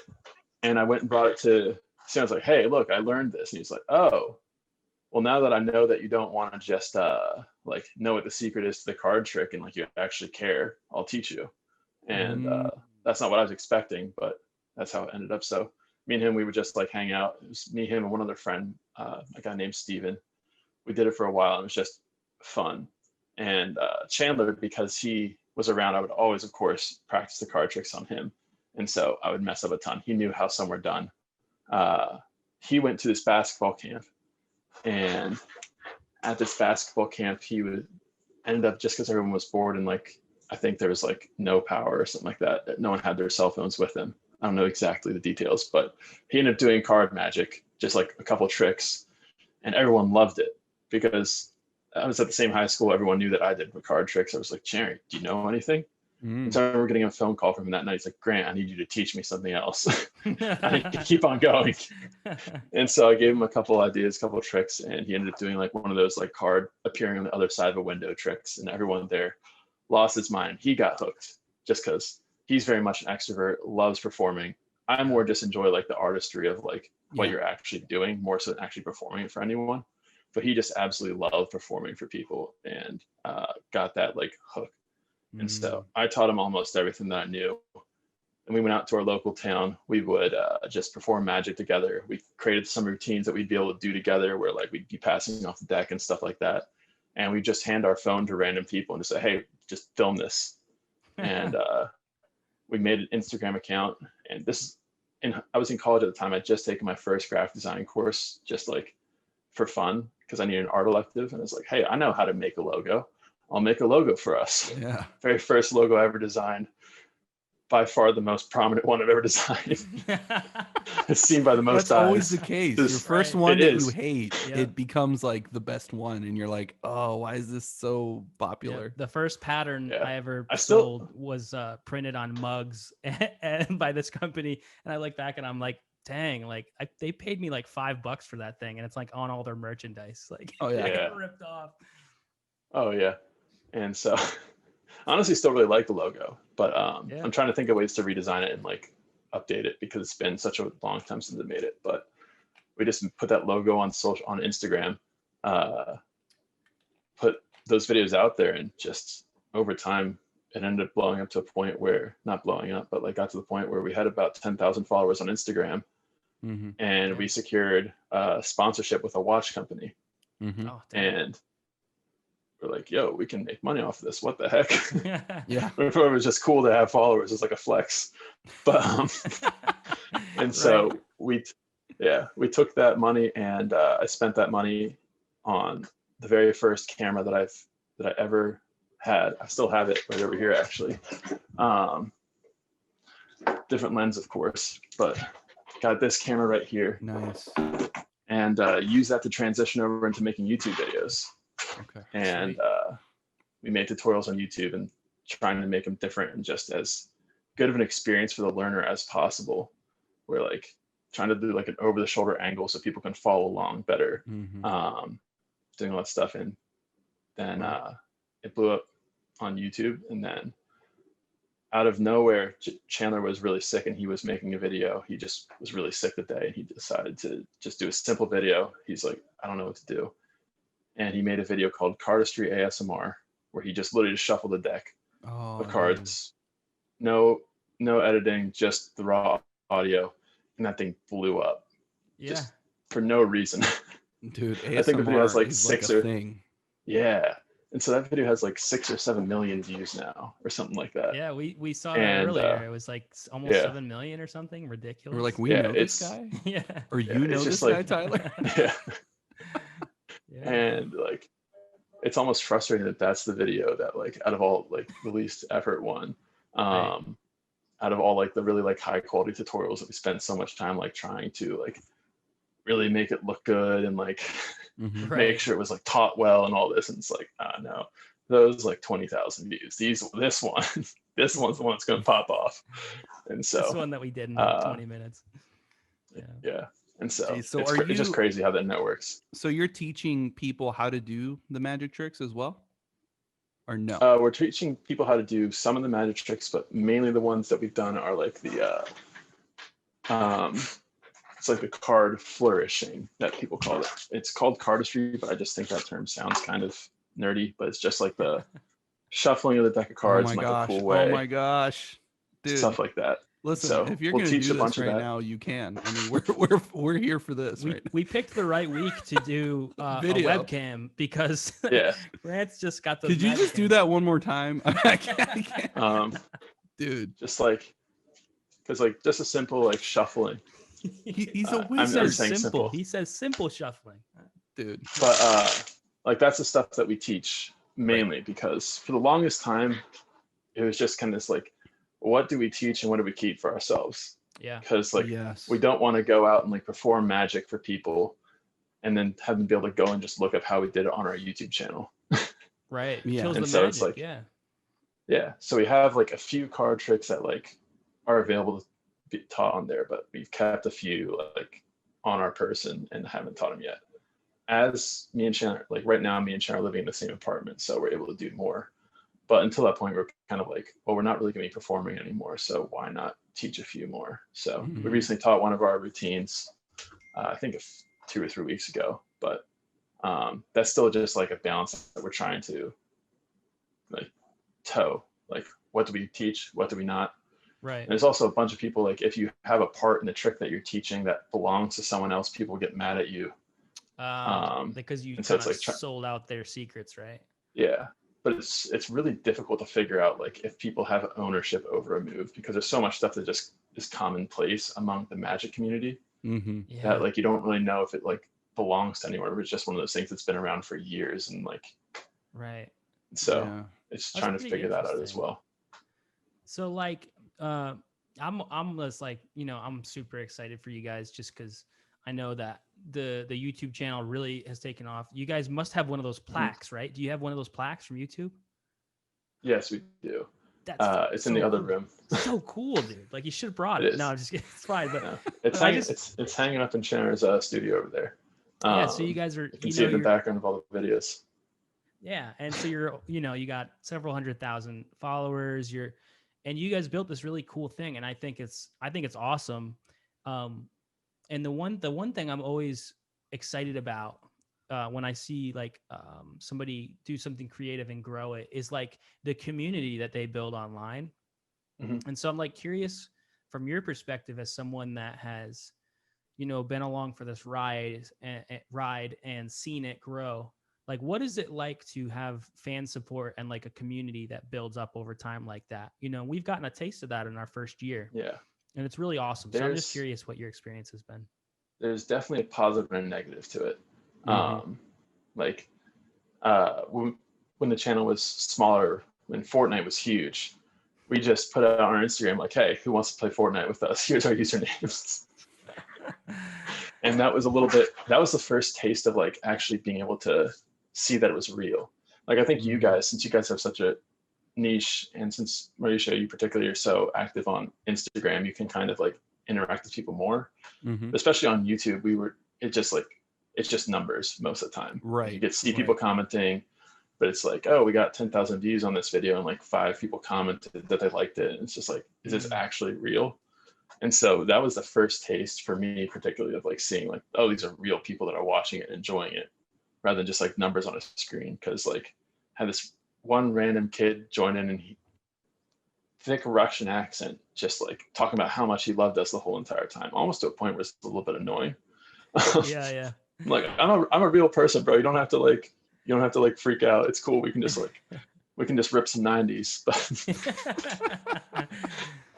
and I went and brought it to Sam. I was like, hey, look, I learned this. And he's like, oh, well, now that I know that you don't want to just like know what the secret is to the card trick and like you actually care, I'll teach you. And that's not what I was expecting, but that's how it ended up. So me and him, we would just like hang out. It was me, him, and one other friend, a guy named Steven. We did it for a while, and it was just fun. And Chandler, because he was around, I would always, of course, practice the card tricks on him. And so I would mess up a ton. He knew how some were done. He went to this basketball camp, and at this basketball camp, he would end up, just because everyone was bored and like, I think there was like no power or something like that. No one had their cell phones with them. I don't know exactly the details, but he ended up doing card magic, just like a couple tricks, and everyone loved it because I was at the same high school. Everyone knew that I did card tricks. I was like, Jerry, do you know anything? And so I remember getting a phone call from him that night. He's like, Grant, I need you to teach me something else. I need to keep on going. And so I gave him a couple ideas, a couple of tricks, and he ended up doing like one of those like card appearing on the other side of a window tricks, and everyone there lost his mind. He got hooked just because he's very much an extrovert, loves performing. I more just enjoy like the artistry of like what you're actually doing more so than actually performing it for anyone. But he just absolutely loved performing for people and got that like hook. And so I taught him almost everything that I knew. And we went out to our local town. We would just perform magic together. We created some routines that we'd be able to do together where like we'd be passing off the deck and stuff like that. And we just hand our phone to random people and just say, hey, just film this. And we made an Instagram account. And I was in college at the time. I'd just taken my first graphic design course, just like for fun, because I needed an art elective. And I was like, hey, I know how to make a logo. I'll make a logo for us. Yeah. Very first logo I ever designed. By far the most prominent one I've ever designed. It's seen by the most That's eyes. always the case. Your first one It that is. you hate, it becomes like the best one, and you're like, oh, why is this so popular? The first pattern I ever I still- sold was printed on mugs and by this company. And I look back and I'm like, dang, like they paid me like $5 for that thing, and it's like on all their merchandise. Like, Oh, yeah. I Yeah. got ripped off. Oh yeah. And so honestly still really like the logo, but I'm trying to think of ways to redesign it and like update it because it's been such a long time since I made it. But we just put that logo on Instagram, put those videos out there, and just over time it ended up blowing up to a point where, not blowing up, but like got to the point where we had about 10,000 followers on Instagram. And we secured sponsorship with a watch company. Oh, damn. And we're like, yo, we can make money off of this. What the heck? Yeah. Before it was just cool to have followers. It's like a flex. But and so we took that money and I spent that money on the very first camera that I ever had. I still have it right over here actually. Different lens, of course, but got this camera right here. Nice. And use that to transition over into making YouTube videos. Okay. And we made tutorials on YouTube and trying to make them different and just as good of an experience for the learner as possible. We're like trying to do like an over the shoulder angle so people can follow along better. Doing all that stuff. And then it blew up on YouTube. And then out of nowhere, Chandler was really sick and he was making a video. He just was really sick that day and he decided to just do a simple video. He's like, I don't know what to do. And he made a video called Cardistry ASMR, where he just literally just shuffled the deck of cards. No editing, just the raw audio. And that thing blew up. Just for no reason. Dude, ASMR I think the video has like six a or thing. Yeah. And so that video has like 6 or 7 million views now or something like that. Yeah, we saw that earlier. It was like almost 7 million or something. Ridiculous. We're like, we know this guy? Yeah. Or you know this guy, Tyler? Yeah. And like it's almost frustrating that that's the video that like out of all like the least effort one out of all like the really like high quality tutorials that we spent so much time like trying to like really make it look good and like make sure it was like taught well and all this, and it's like no, those like 20,000 views, this one's the one that's gonna pop off. And so this one that we did in like 20 minutes. Yeah. And so, it's just crazy how that net works. So you're teaching people how to do the magic tricks as well? Or no? We're teaching people how to do some of the magic tricks, but mainly the ones that we've done are like the it's like the card flourishing that people call it. It's called cardistry, but I just think that term sounds kind of nerdy, but it's just like the shuffling of the deck of cards in like a cool way. Oh my gosh. Dude. Stuff like that. Listen, So if you're we'll going to teach do a bunch this of right that. now, you can. I mean, we're here for this right now. We picked the right week to do a Video. webcam because Yeah. Grant's just got those. Could you just do that one more time? I can't. Dude, Just like, because like just a simple like shuffling. he's a I'm wizard. saying simple. He says simple shuffling. Dude. But like that's the stuff that we teach mainly because for the longest time it was just kind of this like, what do we teach and what do we keep for ourselves? Yeah. Because like Yes. we don't want to go out and like perform magic for people and then have them be able to go and just look up how we did it on our YouTube channel. Right. Yeah. Kills And the so magic. it's like, yeah. So we have like a few card tricks that like are available to be taught on there, but we've kept a few like on our person and haven't taught them yet. As me and Shannon, like right now, me and Shannon are living in the same apartment, so we're able to do more. But until that point, we're kind of like, well, we're not really going to be performing anymore, so why not teach a few more? So we recently taught one of our routines, I think 2 or 3 weeks ago, but that's still just like a balance that we're trying to like toe. Like, what do we teach? What do we not? Right. And there's also a bunch of people like if you have a part in the trick that you're teaching that belongs to someone else, people get mad at you. Because you and so kind it's of like sold out their secrets, right? Yeah, but it's really difficult to figure out like if people have ownership over a move because there's so much stuff that just is commonplace among the magic community that like you don't really know if it like belongs to anyone. It's just one of those things that's been around for years and like right. So it's That's trying to pretty figure that out as interesting. well. So like I'm just like, I'm super excited for you guys just because I know that the YouTube channel really has taken off. You guys must have one of those plaques, right? Do you have one of those plaques from YouTube? Yes, we do. That's it's in the other room. So cool, dude. Like you should have brought it. No, I'm just kidding. It's fine. But No, it's I hanging, just- it's hanging up in Chandler's studio over there. yeah, so you guys are you can see it in the background of all the videos. Yeah, and so you're you got several 100,000 followers. And you guys built this really cool thing, and I think it's awesome. And the one thing I'm always excited about when I see like somebody do something creative and grow it is like the community that they build online. And so I'm like curious from your perspective as someone that has been along for this ride and seen it grow. Like, what is it like to have fan support and like a community that builds up over time like that? We've gotten a taste of that in our first year. Yeah. And it's really awesome. So I'm just curious what your experience has been. There's definitely a positive and a negative to it. When the channel was smaller, when Fortnite was huge, we just put out on our Instagram like, hey, who wants to play Fortnite with us? Here's our usernames. And that was the first taste of like actually being able to see that it was real. Like I think you guys, since you guys have such a niche, and since Mauricio, you particularly are so active on Instagram, you can kind of like interact with people more. Especially on YouTube, it's just numbers most of the time. Right. You get to see people commenting, but it's like, oh, we got 10,000 views on this video and like 5 people commented that they liked it. And it's just like, is this actually real? And so that was the first taste for me, particularly of like seeing like, oh, these are real people that are watching it and enjoying it, rather than just like numbers on a screen. Because like had this one random kid join in and thick Russian accent, just like talking about how much he loved us the whole entire time, almost to a point where it's a little bit annoying. Yeah. I'm like, I'm a real person, bro. You don't have to like freak out. It's cool. We can just rip some 90s.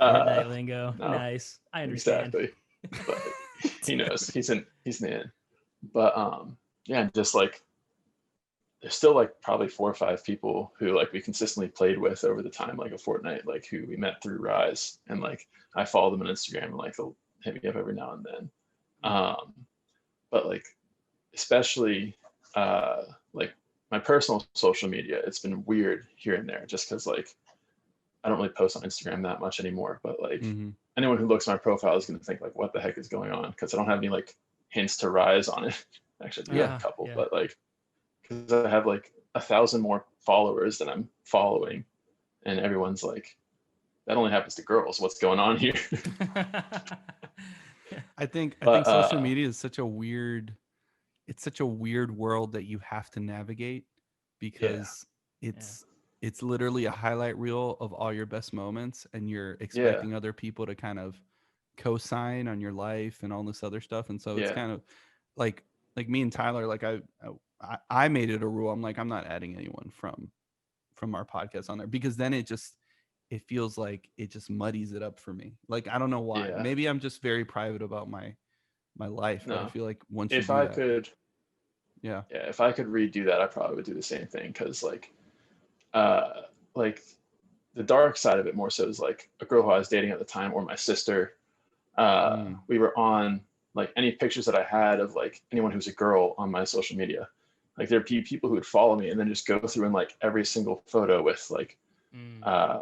Fortnite lingo. No, Nice. I understand. Exactly. But he knows he's in the in. But yeah, just like there's still like probably 4 or 5 people who like we consistently played with over the time, like a Fortnite, like who we met through Rise, and like I follow them on Instagram and like they'll hit me up every now and then. But like especially like my personal social media, it's been weird here and there just because like I don't really post on Instagram that much anymore, but like anyone who looks at my profile is going to think like, what the heck is going on? Because I don't have any like hints to Rise on it. Actually, I do have a couple, but like, because I have like 1,000 more followers than I'm following, and everyone's like, that only happens to girls. What's going on here? I think social media is such a weird world that you have to navigate because it's it's literally a highlight reel of all your best moments, and you're Yeah. expecting other people to kind of co-sign on your life and all this other stuff. And so it's Yeah. kind of like me and Tyler, like I made it a rule. I'm like, I'm not adding anyone from our podcast on there, because then it feels like it just muddies it up for me. Like, I don't know why. Yeah. Maybe I'm just very private about my life, but I No. feel like once you If do I that, could, yeah. yeah, if I could redo that, I probably would do the same thing. Cause uh, like the dark side of it more so is like a girl who I was dating at the time, or my sister. We were on like any pictures that I had of like anyone who's a girl on my social media. Like there'd be people who would follow me and then just go through and like every single photo with like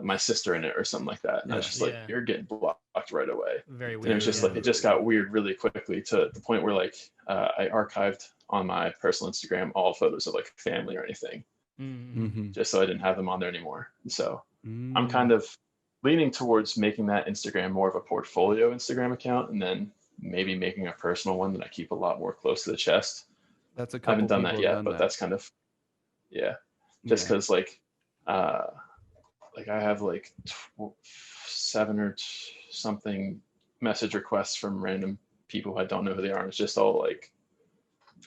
my sister in it or something like that. And I was just like, you're getting blocked right away. Very And weird. it was just like, it just got weird really quickly to the point where like I archived on my personal Instagram all photos of like family or anything, just so I didn't have them on there anymore. And so I'm kind of leaning towards making that Instagram more of a portfolio Instagram account, and then maybe making a personal one that I keep a lot more close to the chest. That's a I couple haven't done people that have yet, done but that. that's kind of, yeah, just because like I have like 7 or something message requests from random people who I don't know who they are. And it's just all like,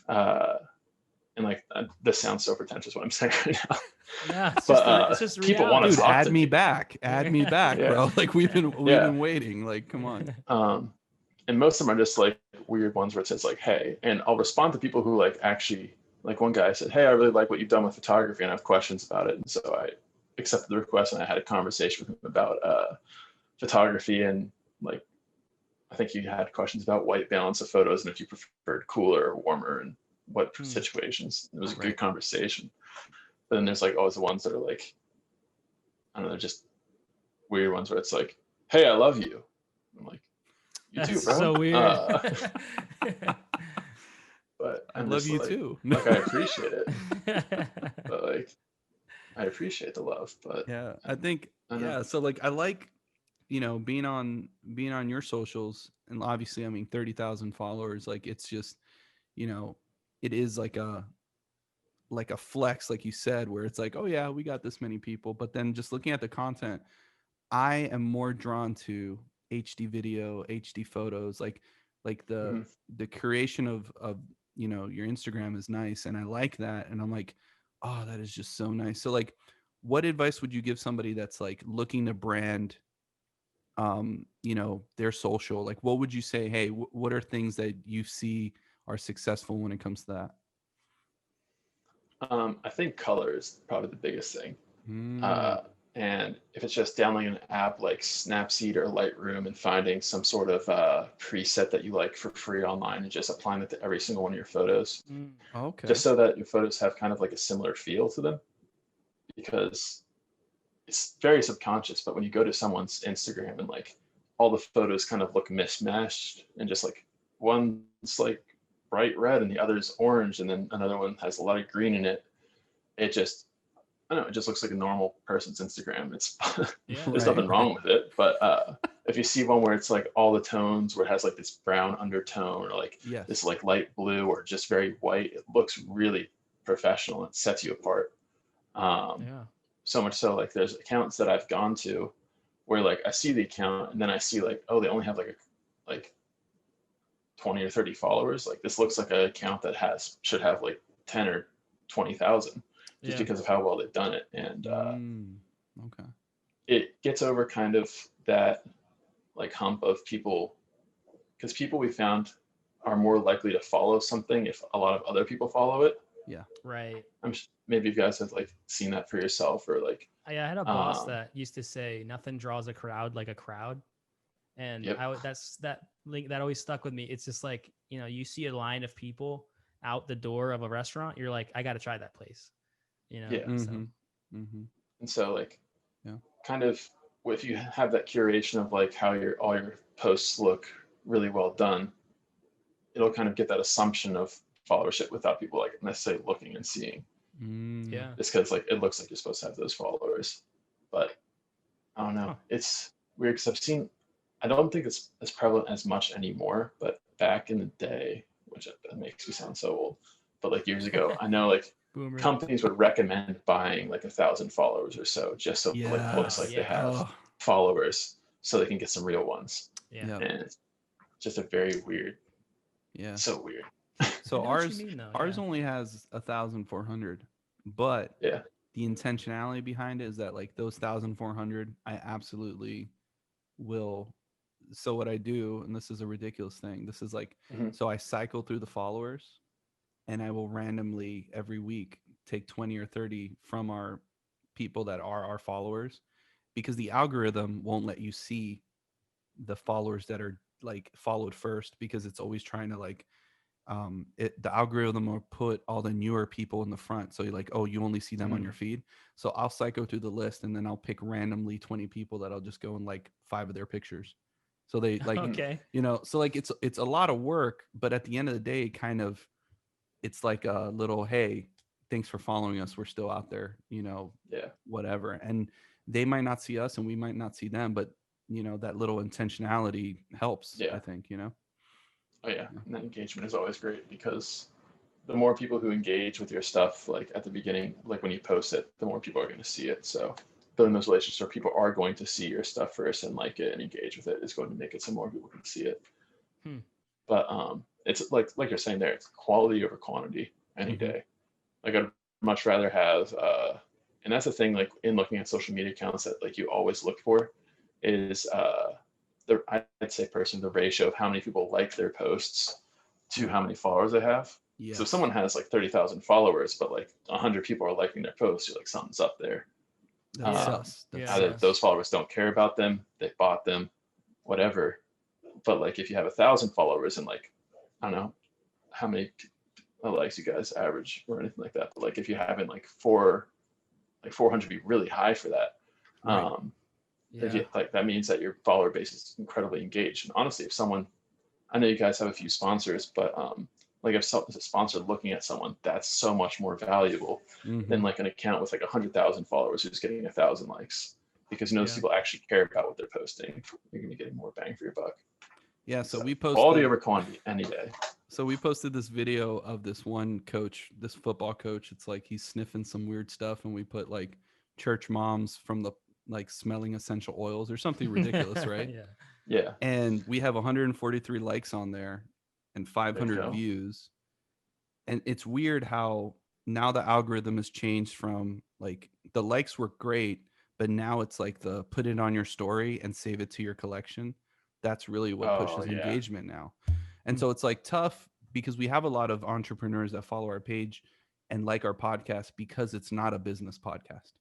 and like this sounds so pretentious what I'm saying right now. Yeah, it's just people reality. want to Dude, talk add to me back. Add me back, Yeah. bro. Like we've Yeah. been waiting. Like, come on. And most of them are just like weird ones where it says like, hey, and I'll respond to people who like actually, like one guy said, hey, I really like what you've done with photography and I have questions about it. And so I accepted the request and I had a conversation with him about photography, and like I think he had questions about white balance of photos and if you preferred cooler or warmer and what situations. It was a good conversation. But then there's like always the ones that are like, I don't know, just weird ones where it's like, hey, I love you. I'm like, you That's too, bro. so weird. But I I'm love just you like, too. Like I appreciate it, but like I appreciate the love, but Yeah, I think I don't know. yeah. So like I like, being on your socials, and obviously I mean 30,000 followers. Like it's just, it is like a flex, like you said, where it's like, oh yeah, we got this many people. But then just looking at the content, I am more drawn to HD video, HD photos, like Mhm. the creation of your Instagram is nice, and I like that, and I'm like, oh, that is just so nice. So like, what advice would you give somebody that's like looking to brand, their social? Like, what would you say? Hey, what are things that you see are successful when it comes to that? I think color is probably the biggest thing. Mm, And if it's just downloading an app like Snapseed or Lightroom and finding some sort of preset that you like for free online and just applying it to every single one of your photos, okay. just so that your photos have kind of like a similar feel to them, because it's very subconscious. But when you go to someone's Instagram and like all the photos kind of look mismatched and just like one's like bright red and the other's orange and then another one has a lot of green in it, it just, I don't know, it just looks like a normal person's Instagram. It's there's nothing wrong with it. But if you see one where it's like all the tones, where it has like this brown undertone or like Yes. this like light blue or just very white, it looks really professional and sets you apart. So much so, like there's accounts that I've gone to where like I see the account and then I see like, oh, they only have like 20 or 30 followers. Like this looks like an account that should have like 10 or 20,000. Just because of how well they've done it. And okay. It gets over kind of that like hump of people, because people we found are more likely to follow something if a lot of other people follow it. Yeah. Right. Maybe you guys have like seen that for yourself, or like I had a boss that used to say, "Nothing draws a crowd like a crowd," and Yep. that always stuck with me. It's just like, you see a line of people out the door of a restaurant, you're like, I got to try that place. Yeah. So. And so like, yeah, kind of if you have that curation of like how all your posts look really well done, it'll kind of get that assumption of followership without people like necessarily looking and seeing. Yeah. Just because like it looks like you're supposed to have those followers. But I don't know. It's weird because I don't think it's as prevalent as much anymore, but back in the day, which that makes me sound so old, but like years ago, I know like Boomer. companies would recommend buying like 1,000 followers or so, just so it looks like they have Oh, followers, so they can get some real ones. Yeah. yeah. And it's just a very weird, Yeah. so weird. So I know what you ours mean, though, ours yeah. only has 1,400, but Yeah. the intentionality behind it is that like those 1,400, I absolutely will. So what I do, and this is a ridiculous thing. This is like, Mhm. so I cycle through the followers, and I will randomly every week take 20 or 30 from our people that are our followers, because the algorithm won't let you see the followers that are like followed first, because it's always trying to like the algorithm will put all the newer people in the front, so you're like, oh, you only see them on your feed. So I'll cycle through the list, and then I'll pick randomly 20 people that I'll just go and like 5 of their pictures, so they like Okay. so like it's a lot of work, but at the end of the day, kind of, it's like a little, hey, thanks for following us, we're still out there, Yeah. whatever. And they might not see us and we might not see them, but that little intentionality helps, Yeah. I think. Oh yeah. And that engagement is always great, because the more people who engage with your stuff, like at the beginning, like when you post it, the more people are going to see it. So building those relationships where people are going to see your stuff first and like it and engage with it is going to make it so more people can see it. But it's like you're saying there, it's quality over quantity any Mhm. day. Like I'd much rather have and that's the thing, like in looking at social media accounts, that like you always look for is I'd say personally the ratio of how many people like their posts to how many followers they have. So if someone has like 30,000 followers, but like 100 people are liking their posts, you're like, something's up there. That's Yeah. sus. That's Yeah. Either sus. those followers don't care about them, they bought them, whatever. But like if you have 1,000 followers and like, I don't know how many likes you guys average or anything like that, but like if you have in like 400 be really high for that. Right. If you, like, that means that your follower base is incredibly engaged. And honestly, if someone, I know you guys have a few sponsors, but like if a sponsor looking at someone, that's so much more valuable than Mhm. like an account with like 100,000 followers who's getting 1,000 likes, because those Yeah. people actually care about what they're posting. You're gonna be getting more bang for your buck. Yeah. So So we quality posted. over quantity any day. So we posted this video of this one coach, this football coach. It's like he's sniffing some weird stuff, and we put like church moms from the like smelling essential oils or something ridiculous, right? Yeah. Yeah, And we have 143 likes on there and there you 500 go. views. And it's weird how now the algorithm has changed from like the likes were great, but now it's like the put it on your story and save it to your collection. That's really what Oh pushes yeah, engagement now. And so it's like tough, because we have a lot of entrepreneurs that follow our page and like our podcast because it's not a business podcast.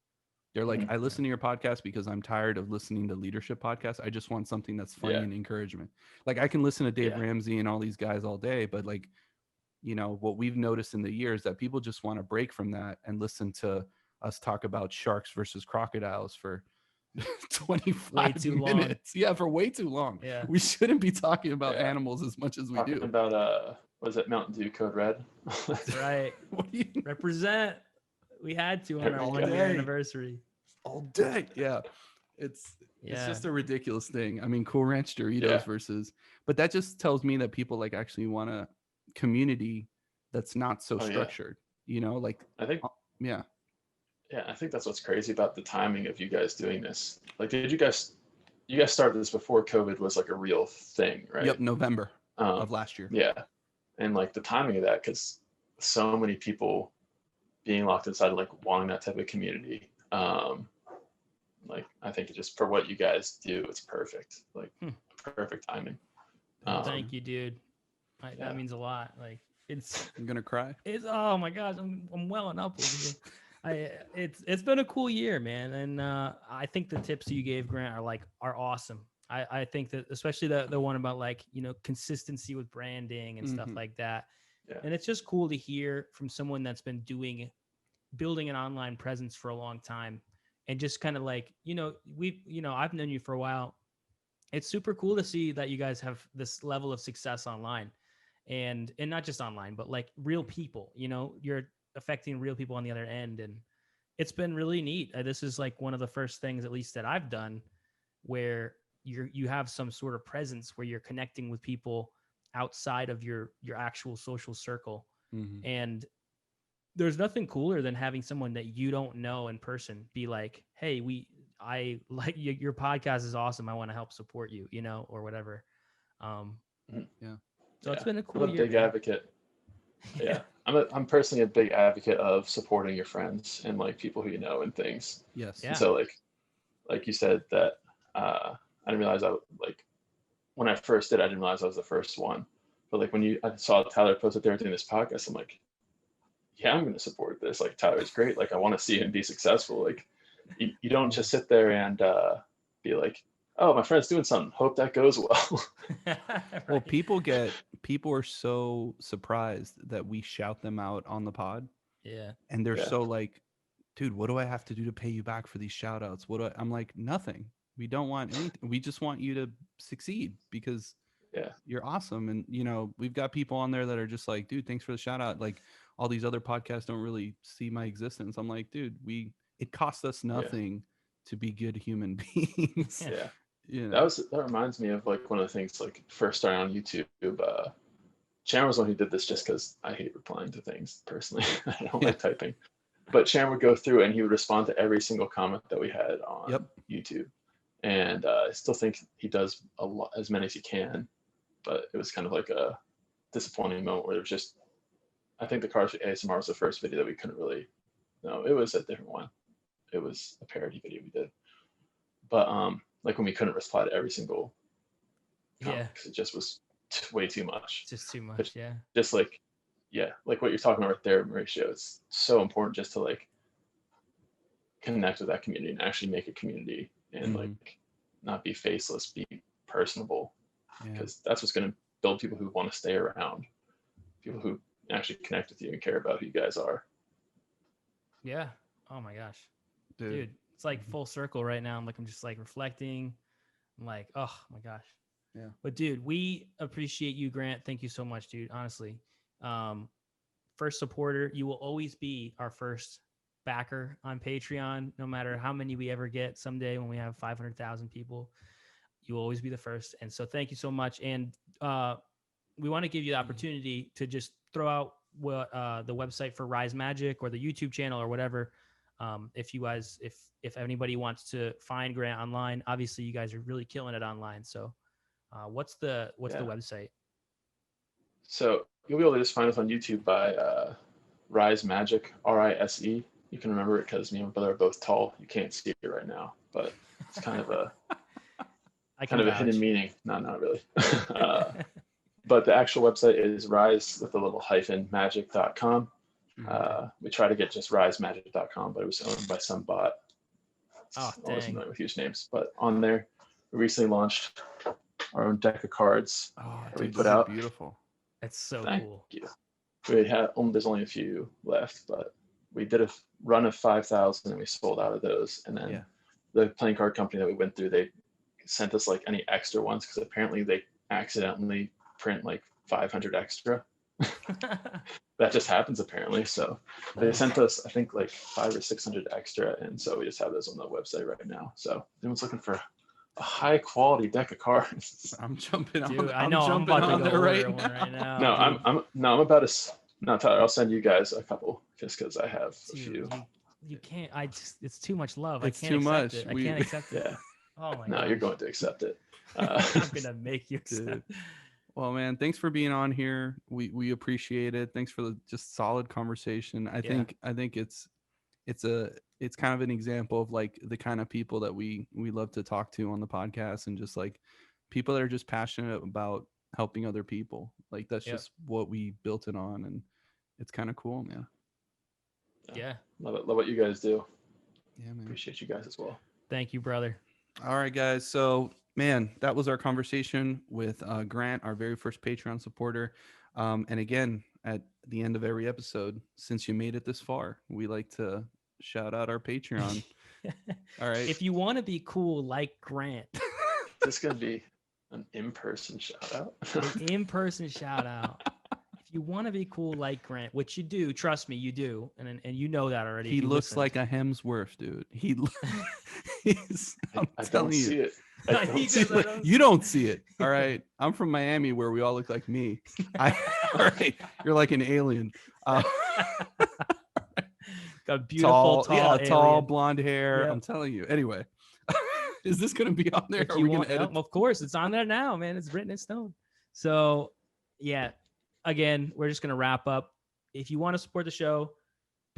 They're like, Mhm. I listen to your podcast because I'm tired of listening to leadership podcasts. I just want something that's funny Yeah. and encouragement. Like I can listen to Dave Yeah. Ramsey and all these guys all day, but like, what we've noticed in the years that people just want to break from that and listen to us talk about sharks versus crocodiles for 25 Way too long. minutes. Yeah, for way too long. Yeah. We shouldn't be talking about Yeah. animals as much as we Talking do. about was it Mountain Dew Code Red? Right. What do you Represent. We had to on our All 1 year day. anniversary. all day? Yeah. It's Yeah. just a ridiculous thing. I mean, Cool Ranch Doritos Yeah. versus, but that just tells me that people like actually want a community that's not so Oh, yeah. structured, like, I think yeah. I think that's what's crazy about the timing of you guys doing this. Like, did you guys started this before COVID was like a real thing, right? Yep. November Um, of last year. yeah, and like the timing of that, because so many people being locked inside, like wanting that type of community. Like I think it just for what you guys do, it's perfect. Like perfect timing. Thank you, dude. yeah. That means a lot. Like it's I'm going to cry. oh my gosh, I'm welling up over here. It's been a cool year, man, and I think the tips you gave, Grant, are awesome. I think that especially the one about like consistency with branding and stuff Mhm. like that. Yeah. And it's just cool to hear from someone that's been building an online presence for a long time, and just kind of like I've known you for a while. It's super cool to see that you guys have this level of success online, and not just online, but like real people. You're affecting real people on the other end, and it's been really neat. This is like one of the first things, at least that I've done, where you have some sort of presence where you're connecting with people outside of your actual social circle. Mhm. And there's nothing cooler than having someone that you don't know in person be like, hey, I like your podcast is awesome. I want to help support you, you know, or whatever. Yeah. So it's Yeah. been a I'm cool a year. big man. advocate. Yeah. I'm personally a big advocate of supporting your friends and like people who you know and things. Yes. Yeah. And so like you said that I didn't realize like when I first did, I didn't realize I was the first one. But like when I saw Tyler post that they were doing this podcast, I'm like, yeah, I'm going to support this. Like Tyler's great. Like I want to see him be successful. Like you don't just sit there and be like, oh, my friend's doing something. Hope that goes well. Well, people are so surprised that we shout them out on the pod, Yeah. and they're Yeah. so like, dude, what do I have to do to pay you back for these shout outs? I'm like, nothing. We don't want anything. We just want you to succeed because Yeah. you're awesome. And you know, we've got people on there that are just like, dude, thanks for the shout out. Like all these other podcasts don't really see my existence. I'm like, dude, it costs us nothing to be good human beings. Yeah. You know? That reminds me of like one of the things like first starting on YouTube. Chan was the one who did this just because I hate replying to things personally. I don't like typing. But Chan would go through and he would respond to every single comment that we had on YouTube. And I still think he does a lot, as many as he can. But it was kind of like a disappointing moment where there was just, I think the Cars for ASMR was the first video that we couldn't really, no, it was a different one. It was a parody video we did. But like when we couldn't reply to every single comment because it just was way too much. It's just too much. Yeah. Just like, yeah, like what you're talking about right there, Mauricio. It's so important just to like connect with that community and actually make a community and like not be faceless, be personable, because that's what's going to build people who want to stay around, people who actually connect with you and care about who you guys are. Yeah. Oh my gosh, dude, it's like full circle right now. I'm just like reflecting. I'm like, oh my gosh. Yeah. But dude, we appreciate you, Grant. Thank you so much, dude. Honestly, first supporter. You will always be our first backer on Patreon, no matter how many we ever get. Someday when we have 500,000 people, you will always be the first. And so thank you so much. And we want to give you the opportunity to just throw out what the website for Rise Magic or the YouTube channel or whatever. If you guys, if anybody wants to find Grant online, obviously you guys are really killing it online. So what's the website? So you'll be able to just find us on YouTube by Rise Magic, RISE. You can remember it because me and my brother are both tall. You can't see it right now, but it's kind of a a hidden meaning. No, not really. But the actual website is rise with a little hyphen magic.com. We try to get just risemagic.com, but it was owned by some bot. Oh, I wasn't dang. familiar with huge names, but on there, we recently launched our own deck of cards. Oh, that we dude, put those are out. beautiful. That's so Thank cool. you. We had there's only a few left, but we did a run of 5,000 and we sold out of those. And then the playing card company that we went through, they sent us like any extra ones because apparently they accidentally print like 500 extra. That just happens apparently. So they sent us, I think, like 500 or 600 extra, and so we just have those on the website right now. So if anyone's looking for a high quality deck of cards, I'm jumping on. Dude, I'm I'm jumping about on to go there order right one now. right now. I'm about to. No, Tyler, I'll send you guys a couple just because I have a Dude, few. you can't. It's too much love. It's I can't too accept much. it. I can't accept it. Yeah. Oh my god. No, you're going to accept it. I'm gonna make you accept. Dude. Well, man, thanks for being on here. We appreciate it. Thanks for the just solid conversation. I think it's kind of an example of like the kind of people that we love to talk to on the podcast, and just like people that are just passionate about helping other people. Like that's just what we built it on, and it's kind of cool, man. Yeah. Love it. Love what you guys do. Yeah, man. Appreciate you guys as well. Thank you, brother. All right, guys. So, man, that was our conversation with Grant, our very first Patreon supporter. And again, at the end of every episode, since you made it this far, we like to shout out our Patreon. All right. If you want to be cool like Grant, Is this going to be an in-person shout out? an in-person shout out. If you want to be cool like Grant, which you do, trust me, you do, and you know that already. He looks like a Hemsworth, dude. I'm I telling don't you. see it. You don't see it. All right. I'm from Miami, where we all look like me. All right. You're like an alien. Got beautiful, tall, tall alien. blonde hair. Yep. I'm telling you. Anyway, is this gonna be on there? If Are you we want, gonna edit? of course, it's on there now, man. It's written in stone. So, yeah. Again, we're just gonna wrap up. If you want to support the show,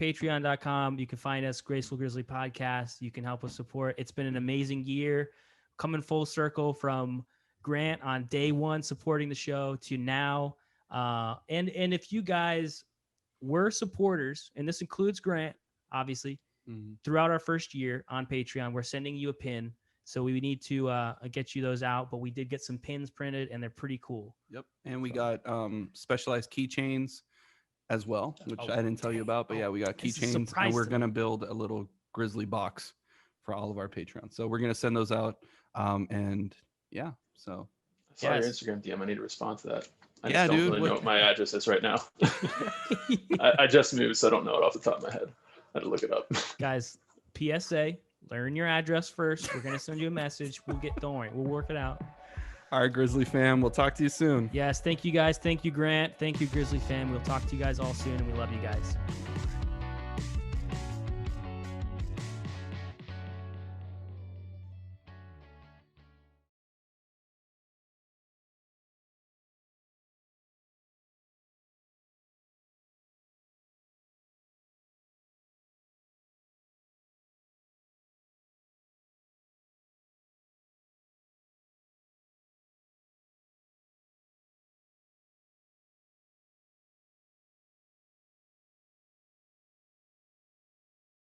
patreon.com. You can find us, Graceful Grizzly Podcast. You can help us support. It's been an amazing year, coming full circle from Grant on day one supporting the show to now. And if you guys were supporters, and this includes Grant, obviously, throughout our first year on Patreon, we're sending you a pin. So we need to get you those out, but we did get some pins printed, and they're pretty cool. Yep. And we got specialized keychains as well, which I didn't tell you about, but yeah, we got This is a keychains, and surprise we're to gonna me. build a little grizzly box for all of our Patreons. So we're gonna send those out. And yeah, so I saw your Yes. Instagram DM. I need to respond to that. I Yeah, just don't dude, really what- know what my address is right now. I just moved, so I don't know it off the top of my head. I had to look it up. Guys, PSA, learn your address first. We're gonna send you a message. Don't worry, we'll work it out. all right, Grizzly fam, we'll talk to you soon. Yes, thank you guys. Thank you, Grant. Thank you, Grizzly fam. We'll talk to you guys all soon, and we love you guys.